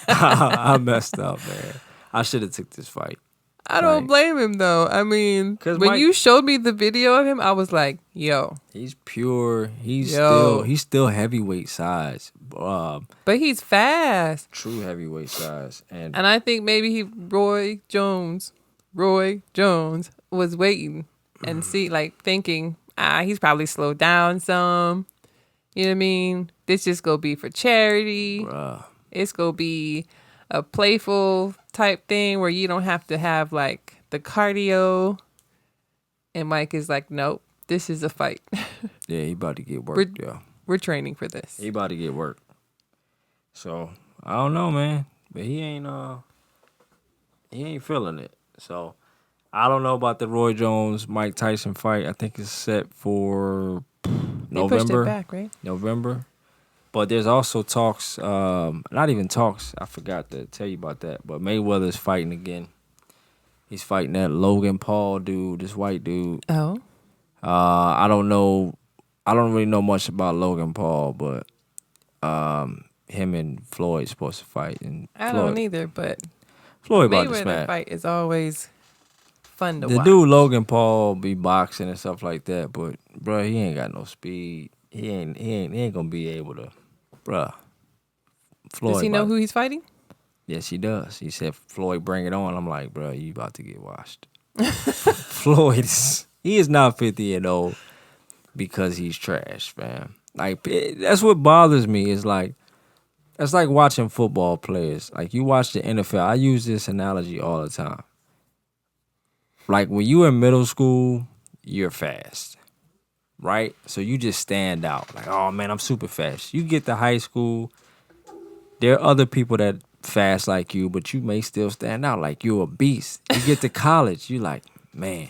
I messed up, man. I should have took this fight. I don't blame him though. I mean, when you showed me the video of him, I was like, "Yo, he's pure. He's still heavyweight size, but he's fast. True heavyweight size, and I think maybe Roy Jones was waiting and thinking, he's probably slowed down some. You know what I mean? This just gonna be for charity. Bruh. It's gonna be a playful type thing where you don't have to have like the cardio. And Mike is like, nope, this is a fight. Yeah, he about to get work. We're training for this. He about to get work. So I don't know, man, but he ain't feeling it. So I don't know about the Roy Jones Mike Tyson fight. I think it's set for November. They pushed it back, right? November. But there's also talks, not even talks, I forgot to tell you about that, but Mayweather's fighting again. He's fighting that Logan Paul dude, this white dude. Oh. I don't really know much about Logan Paul, but him and Floyd's supposed to fight. And I don't either, but Floyd about to smash. Mayweather fight is always fun to watch. The dude Logan Paul be boxing and stuff like that, but bro, he ain't got no speed. He ain't gonna be able to. Bruh. Floyd. Does he know who he's fighting? Yes, he does. He said, Floyd, bring it on. I'm like, bruh, you about to get washed. Floyd, he is not 50 and old because he's trash, man. Like, that's what bothers me is like, it's like watching football players. Like, you watch the NFL. I use this analogy all the time. Like, when you in middle school, you're fast. Right? So you just stand out. Like, oh, man, I'm super fast. You get to high school, there are other people that fast like you, but you may still stand out like you're a beast. You get to college, you like, man,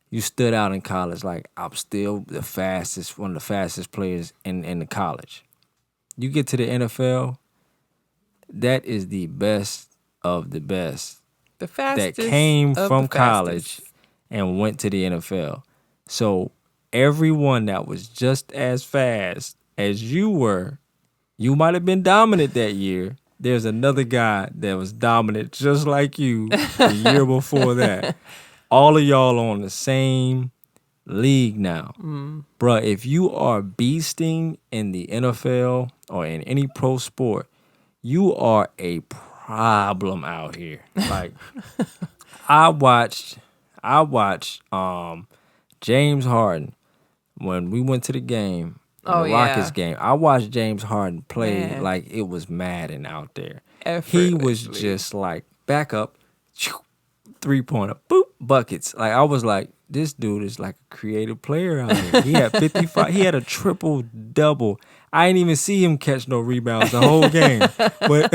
you stood out in college. Like, I'm still one of the fastest players in the college. You get to the NFL, that is the best of the best. The fastest that came from college and went to the NFL. So everyone that was just as fast as you were, you might have been dominant that year. There's another guy that was dominant just like you the year before that. All of y'all on the same league now. Bruh, if you are beasting in the NFL or in any pro sport, you are a problem out here. Like, I watched James Harden when we went to the game, the Rockets game. I watched James Harden play like it was Madden out there. He was just like, back up, 3-pointer, boop, buckets. Like, I was like, this dude is like a creative player out here. He had 55. He had a triple-double. I didn't even see him catch no rebounds the whole game. But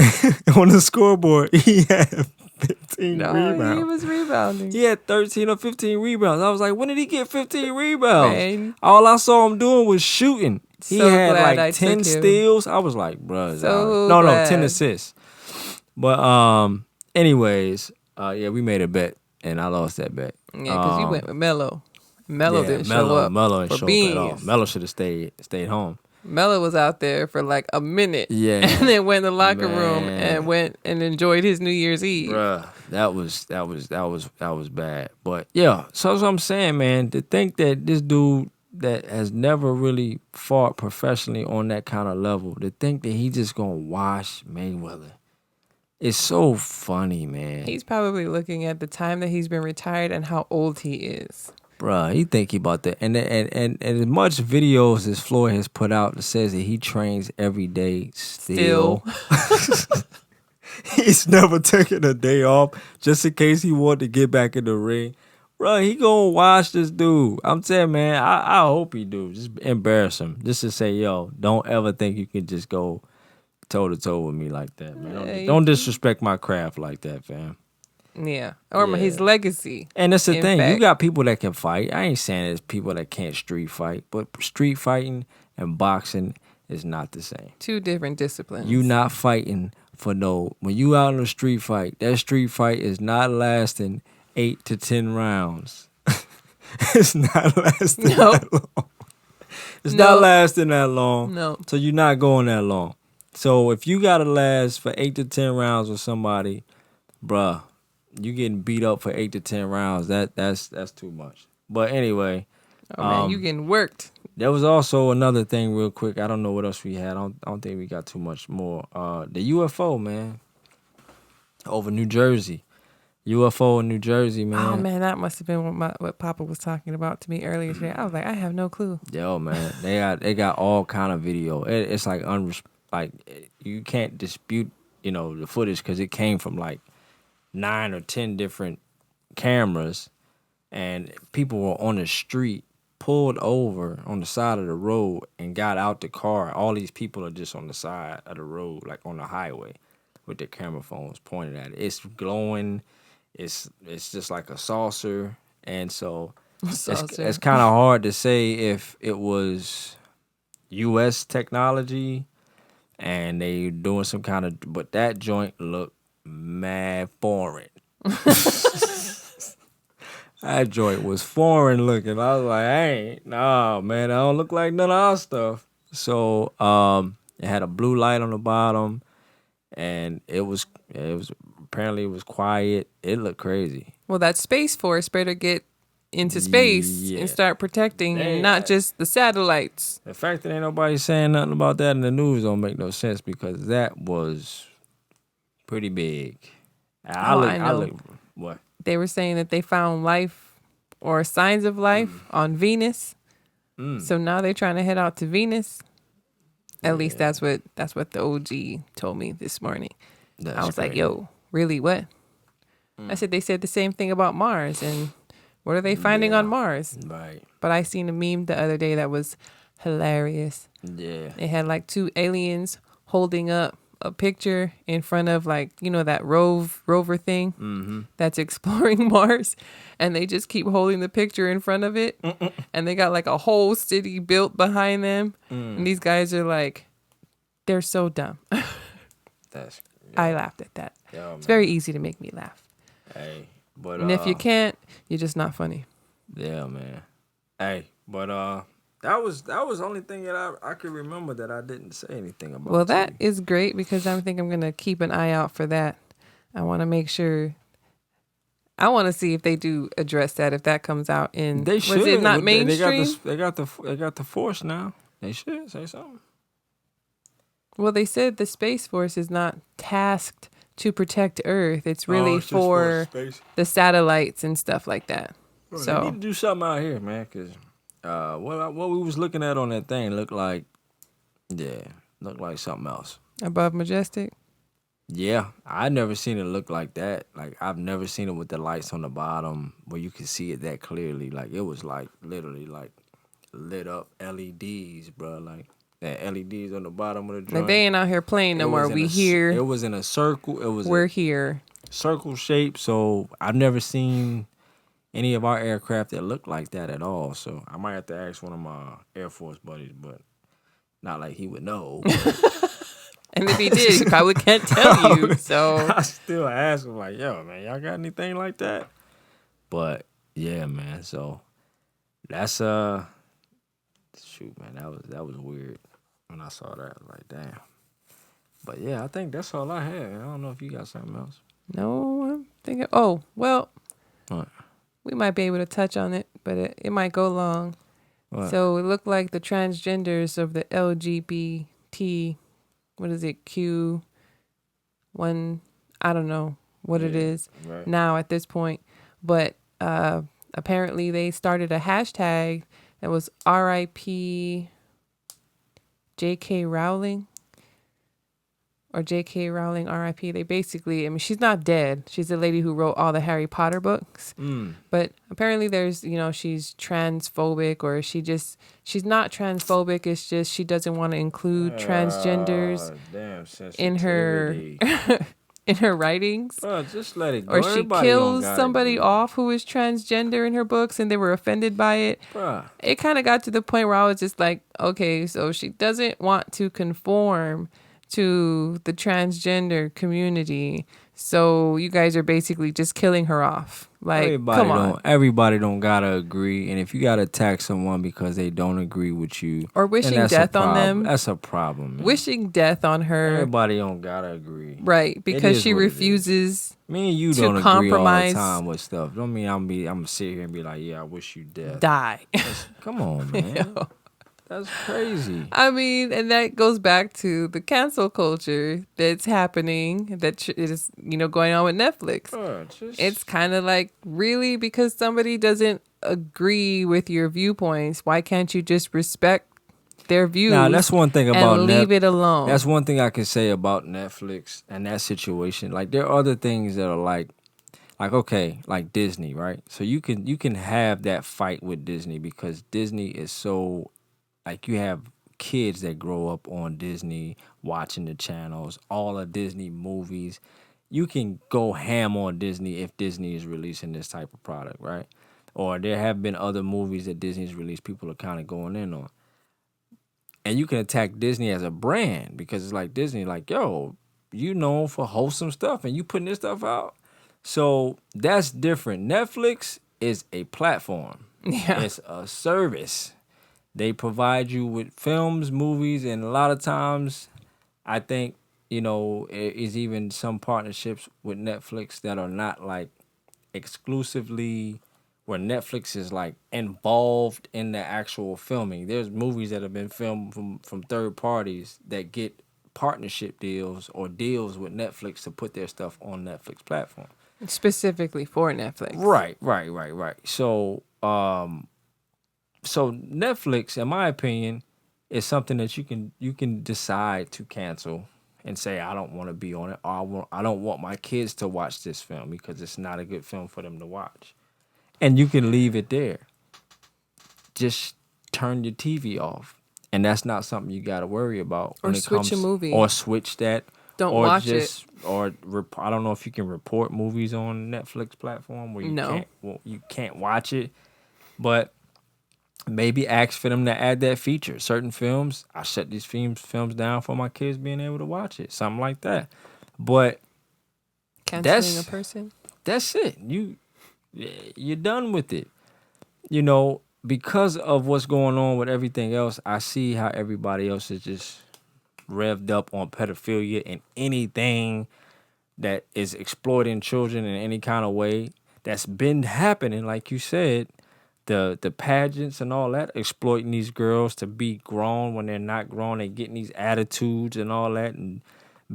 on the scoreboard, he had 15 rebounds. He was rebounding. He had 13 or 15 rebounds. I was like, when did he get 15 rebounds? Man. All I saw him doing was shooting. He had like I 10 steals. I was like, bruh. No, 10 assists. But anyways, we made a bet, and I lost that bet. Yeah, because you went with Melo. Melo didn't show up. Melo didn't show up at all. Melo should have stayed home. Melo was out there for like a minute. Yeah. And then went in the locker room and went and enjoyed his New Year's Eve. Bruh, that was bad. But yeah, so that's what I'm saying, man. To think that this dude that has never really fought professionally on that kind of level, to think that he just gonna wash Mayweather. It's so funny, man. He's probably looking at the time that he's been retired and how old he is. Bruh, he think he about that. And as much videos as Floyd has put out that says that he trains every day still. He's never taken a day off just in case he wanted to get back in the ring. Bruh, he gonna watch this dude. I'm saying, man, I hope he do. Just embarrass him. Just to say, yo, don't ever think you can just go toe-to-toe with me like that, man. Don't disrespect my craft like that, fam. Yeah. Or his legacy. And that's the thing. You got people that can fight. I ain't saying there's people that can't street fight, but street fighting and boxing is not the same. Two different disciplines. You not fighting for when you out in a street fight, that street fight is not lasting 8 to 10 rounds. It's not lasting that long. It's not lasting that long. No. So you're not going that long. So if you gotta last for 8 to 10 rounds with somebody, bruh, you getting beat up for 8 to 10 rounds. That's too much. But anyway, man, you getting worked. There was also another thing real quick. I don't know what else we had. I don't think we got too much more. The UFO, man, over New Jersey. UFO in New Jersey, man. Oh man, that must have been what Papa was talking about to me earlier today. I was like, I have no clue. Yo, man, they got all kind of video. It's like you can't dispute, the footage because it came from like 9 or 10 different cameras, and people were on the street, pulled over on the side of the road and got out the car. All these people are just on the side of the road, like on the highway, with their camera phones pointed at it. It's glowing. It's just like a saucer, and so it's kind of hard to say if it was U.S. technology and they doing some kind of, but that joint looked mad foreign. That joint was foreign looking. I was like, nah, man, I don't look like none of our stuff. So it had a blue light on the bottom, and it was apparently it was quiet. It looked crazy. Well, that Space Force better get into space and start protecting not just the satellites. The fact that ain't nobody saying nothing about that in the news don't make no sense because that was pretty big. I know. What? They were saying that they found life or signs of life on Venus. So now they're trying to head out to Venus. At least that's what the OG told me this morning. I was like, yo, really, what? I said, they said the same thing about Mars. And what are they finding on Mars? Right. But I seen a meme the other day that was hilarious. Yeah. They had like 2 aliens holding up a picture in front of like, that rover thing that's exploring Mars. And they just keep holding the picture in front of it. And they got like a whole city built behind them. And these guys are like, they're so dumb. I laughed at that. It's very easy to make me laugh. Hey, but and if you can't, you're just not funny. Yeah, man. Hey, but that was the only thing that I could remember that I didn't say anything about. Well, that is great because I think I'm gonna keep an eye out for that. I want to make sure. I want to see if they do address that if that comes out in. They should. Was it not mainstream? They got the Force now. They should say something. Well, they said the Space Force is not tasked to protect Earth. It's really for the satellites and stuff like that. Well, so they need to do something out here, man. Because what we was looking at on that thing looked like something else. Above Majestic? Yeah, I never seen it look like that. Like I've never seen it with the lights on the bottom where you could see it that clearly. Like it was like literally like lit up LEDs, bro. Like that LEDs on the bottom of the joint. Like they ain't out here playing no more. It was in a circle. We're here. Circle shape. So I've never seen any of our aircraft that looked like that at all. So I might have to ask one of my Air Force buddies, but not like he would know. And if he did, he probably can't tell you. So I still ask him like, yo, man, y'all got anything like that? But yeah, man. So that's shoot, man, that was weird. when I saw that. I was like, damn. But yeah, I think that's all I had. I don't know if you got something else. No, I'm thinking. Oh, well, What? we might be able to touch on it, but it might go long. What? So it looked like the transgenders of the LGBT, what is it, Q1, I don't know what it is now at this point. But apparently they started a hashtag that was RIP J.K. Rowling. Or J.K. Rowling, R.I.P. They basically, I mean, she's not dead. She's the lady who wrote all the Harry Potter books. But apparently there's, she's transphobic, or she's not transphobic. It's just she doesn't want to include transgenders in her writings. Just let it go. Or she kills somebody off who is transgender in her books and they were offended by it. It kind of got to the point where I was just like, okay, so she doesn't want to conform to the transgender community, so you guys are basically just killing her off. Like, come on. Everybody don't gotta agree, and if you gotta attack someone because they don't agree with you, or wishing death on them, that's a problem. Man. Wishing death on her. Everybody don't gotta agree, right? Because she refuses. Me and you don't agree all the time with stuff. Don't mean I'm gonna sit here and be like, yeah, I wish you death. Die. Come on, man. That's crazy. I mean, and that goes back to the cancel culture that's happening, that is, going on with Netflix. It's kind of like, really, because somebody doesn't agree with your viewpoints, why can't you just respect their views? Now, that's one thing about and leave it alone. That's one thing I can say about Netflix and that situation. Like, there are other things that are like okay, like Disney, right? So you can have that fight with Disney because Disney is so. Like, you have kids that grow up on Disney, watching the channels, all the Disney movies. You can go ham on Disney if Disney is releasing this type of product, right? Or there have been other movies that Disney's released people are kind of going in on. And you can attack Disney as a brand because it's like Disney, like, yo, you known for wholesome stuff and you putting this stuff out. So that's different. Netflix is a platform. Yeah. It's a service. They provide you with films, movies, and a lot of times, I think, is even some partnerships with Netflix that are not like exclusively where Netflix is like involved in the actual filming. There's movies that have been filmed from third parties that get partnership deals or deals with Netflix to put their stuff on Netflix platform. Specifically for Netflix. Right. So Netflix, in my opinion, is something that you can decide to cancel and say, I don't want to be on it, or I don't want my kids to watch this film because it's not a good film for them to watch. And you can leave it there. Just turn your TV off. And that's not something you got to worry about. Or switch a movie. Or switch that. Don't watch it. Or I don't know if you can report movies on Netflix platform where you can't watch it. But maybe ask for them to add that feature. Certain films, I shut these films down for my kids being able to watch it. Something like that. But canceling a person? That's it. You're done with it. Because of what's going on with everything else, I see how everybody else is just revved up on pedophilia and anything that is exploiting children in any kind of way. That's been happening, like you said. The pageants and all that, exploiting these girls to be grown when they're not grown. They're getting these attitudes and all that and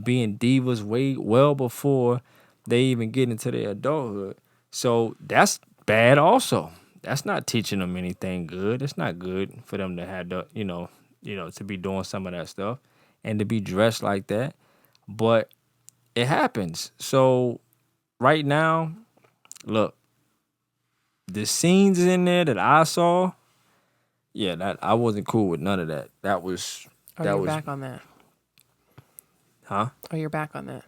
being divas well before they even get into their adulthood. So that's bad also. That's not teaching them anything good. It's not good for them to have the, to be doing some of that stuff and to be dressed like that. But it happens. So right now, look, the scenes in there that I saw, that I wasn't cool with none of that. That was. You're back on that. Huh? Oh, you're back on that.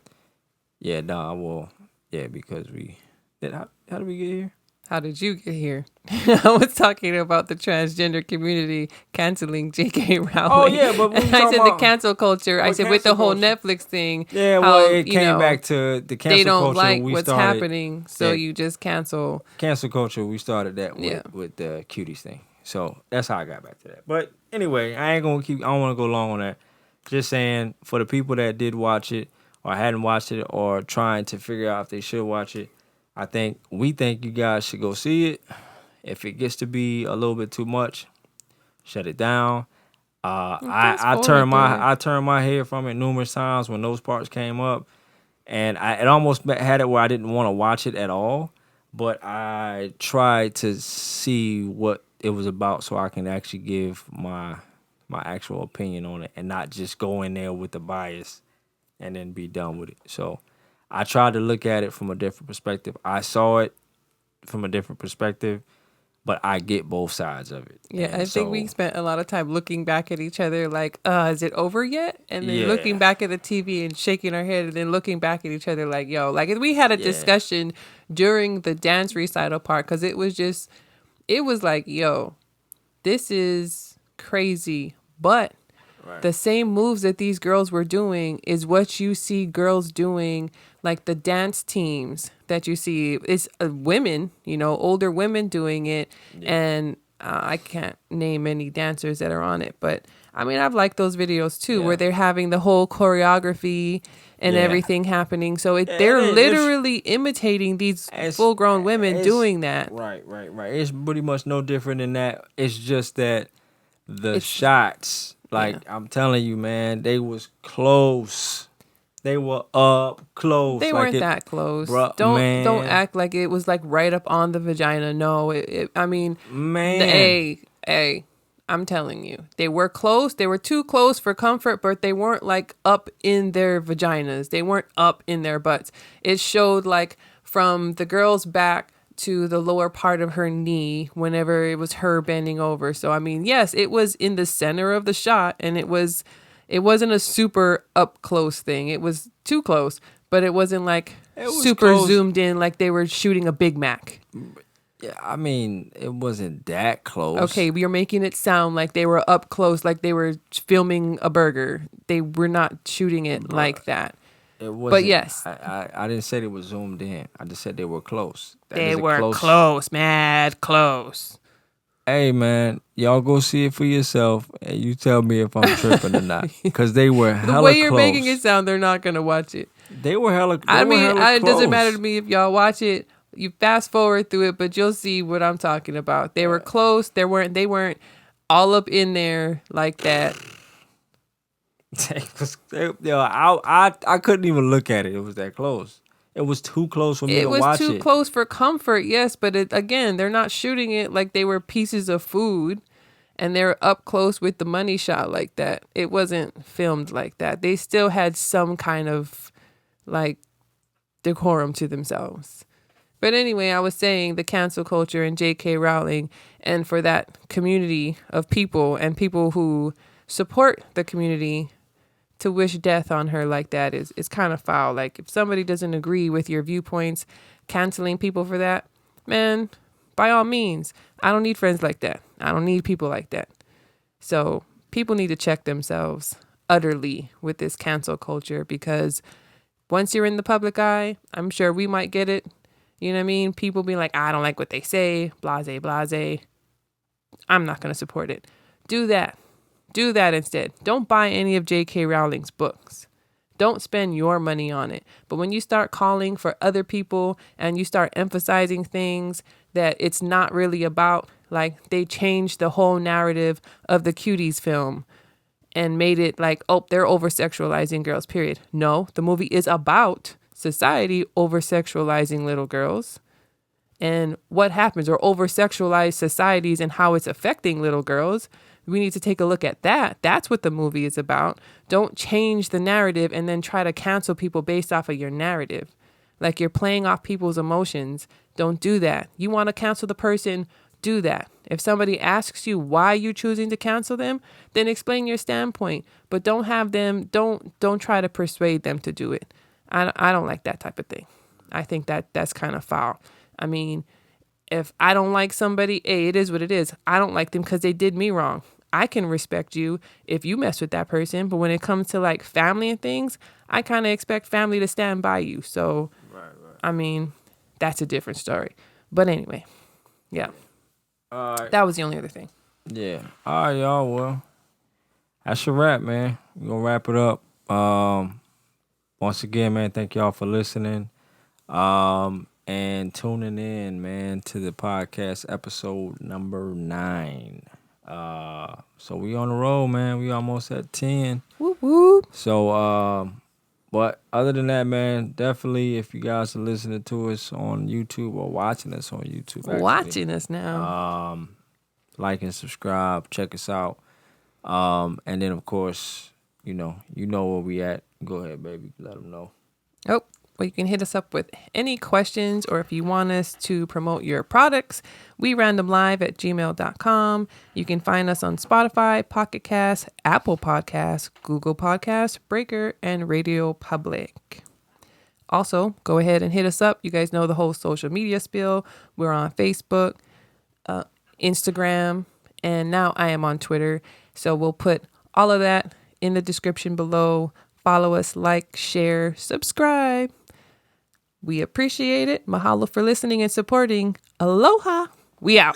Yeah, well, because we did. How did we get here? How did you get here? I was talking about the transgender community canceling J.K. Rowling. Oh, yeah, but I said the cancel culture. I said with the whole Netflix thing. Yeah, well, it came back to the cancel culture. They don't like what's happening, so you just cancel. Cancel culture, we started that with the Cuties thing. So that's how I got back to that. But anyway, I don't want to go long on that. Just saying, for the people that did watch it or hadn't watched it or trying to figure out if they should watch it, we think you guys should go see it. If it gets to be a little bit too much, shut it down. I turned my head from it numerous times when those parts came up, and it almost had it where I didn't want to watch it at all. But I tried to see what it was about so I can actually give my actual opinion on it and not just go in there with the bias and then be done with it. So I tried to look at it from a different perspective. I saw it from a different perspective, but I get both sides of it. Yeah, and I think we spent a lot of time looking back at each other like, is it over yet? And then looking back at the TV and shaking our head and then looking back at each other like, yo, like we had a discussion during the dance recital part because it was like, yo, this is crazy. But the same moves that these girls were doing is what you see girls doing, like the dance teams that you see. It's women, older women doing it. Yeah. And I can't name any dancers that are on it. But, I mean, I've liked those videos, too, where they're having the whole choreography and everything happening. So they're literally imitating these full-grown women doing that. Right. It's pretty much no different than that. It's just that the shots, I'm telling you, man, they was close. They were up close. They weren't that close. Don't act like it was like right up on the vagina. No, I mean, man. I'm telling you, they were close. They were too close for comfort, but they weren't like up in their vaginas. They weren't up in their butts. It showed like from the girl's back to the lower part of her knee whenever it was her bending over. So, I mean, yes, it was in the center of the shot and it wasn't a super up close thing. It was too close, but it wasn't like super close. Zoomed in like they were shooting a Big Mac. Yeah, I mean, it wasn't that close. Okay, you're making it sound like they were up close, like they were filming a burger. They were not shooting it like that. It wasn't, but yes. I didn't say they were zoomed in. I just said they were close. They were close, mad close. Hey, man, y'all go see it for yourself, and you tell me if I'm tripping or not. Because they were hella close. The way you're making it sound, they're not going to watch it. They were hella close. It doesn't matter to me if y'all watch it. You fast forward through it, but you'll see what I'm talking about. They were close. They weren't all up in there like that. I couldn't even look at it. It was that close. It was too close for me to watch it. It was too close for comfort, yes. But again, they're not shooting it like they were pieces of food and they're up close with the money shot like that. It wasn't filmed like that. They still had some kind of like decorum to themselves. But anyway, I was saying the cancel culture and J.K. Rowling, and for that community of people and people who support the community to wish death on her like that is kind of foul. Like if somebody doesn't agree with your viewpoints, canceling people for that, man, by all means, I don't need friends like that. I don't need people like that. So people need to check themselves utterly with this cancel culture, because once you're in the public eye, I'm sure we might get it. You know what I mean? People be like, I don't like what they say, blase, blase. I'm not going to support it. Do that instead. Don't buy any of J.K. Rowling's books. Don't spend your money on it. But when you start calling for other people and you start emphasizing things that it's not really about, like they changed the whole narrative of the Cuties film and made it like, oh, they're over-sexualizing girls, period. No, the movie is about society over-sexualizing little girls and what happens, or over-sexualized societies and how it's affecting little girls. We need to take a look at that. That's what the movie is about. Don't change the narrative and then try to cancel people based off of your narrative. Like you're playing off people's emotions. Don't do that. You want to cancel the person, do that. If somebody asks you why you're choosing to cancel them, then explain your standpoint. But don't have them, don't try to persuade them to do it. I don't like that type of thing. I think that's kind of foul. I mean, if I don't like somebody, hey, it is what it is. I don't like them because they did me wrong. I can respect you if you mess with that person. But when it comes to like family and things, I kind of expect family to stand by you. So, right. I mean, that's a different story. But anyway, yeah. That was the only other thing. Yeah. All right, y'all. Well, that's a wrap, man. We're gonna wrap it up. Once again, man, thank y'all for listening. And tuning in, man, to the podcast episode number 9. So we on the road, man. We almost at 10. Whoop whoop. So, but other than that, man, definitely if you guys are listening to us on YouTube or watching us on YouTube, actually, Watching us now. Like and subscribe, check us out. And then of course, you know where we at. Go ahead, baby, let them know. Oh, well, you can hit us up with any questions, or if you want us to promote your products, WeRandomLive@gmail.com. You can find us on Spotify, Pocket Cast, Apple Podcasts, Google Podcasts, Breaker, and Radio Public. Also, go ahead and hit us up. You guys know the whole social media spiel. We're on Facebook, Instagram, and now I am on Twitter. So we'll put all of that in the description below. Follow us, like, share, subscribe. We appreciate it. Mahalo for listening and supporting. Aloha. We out.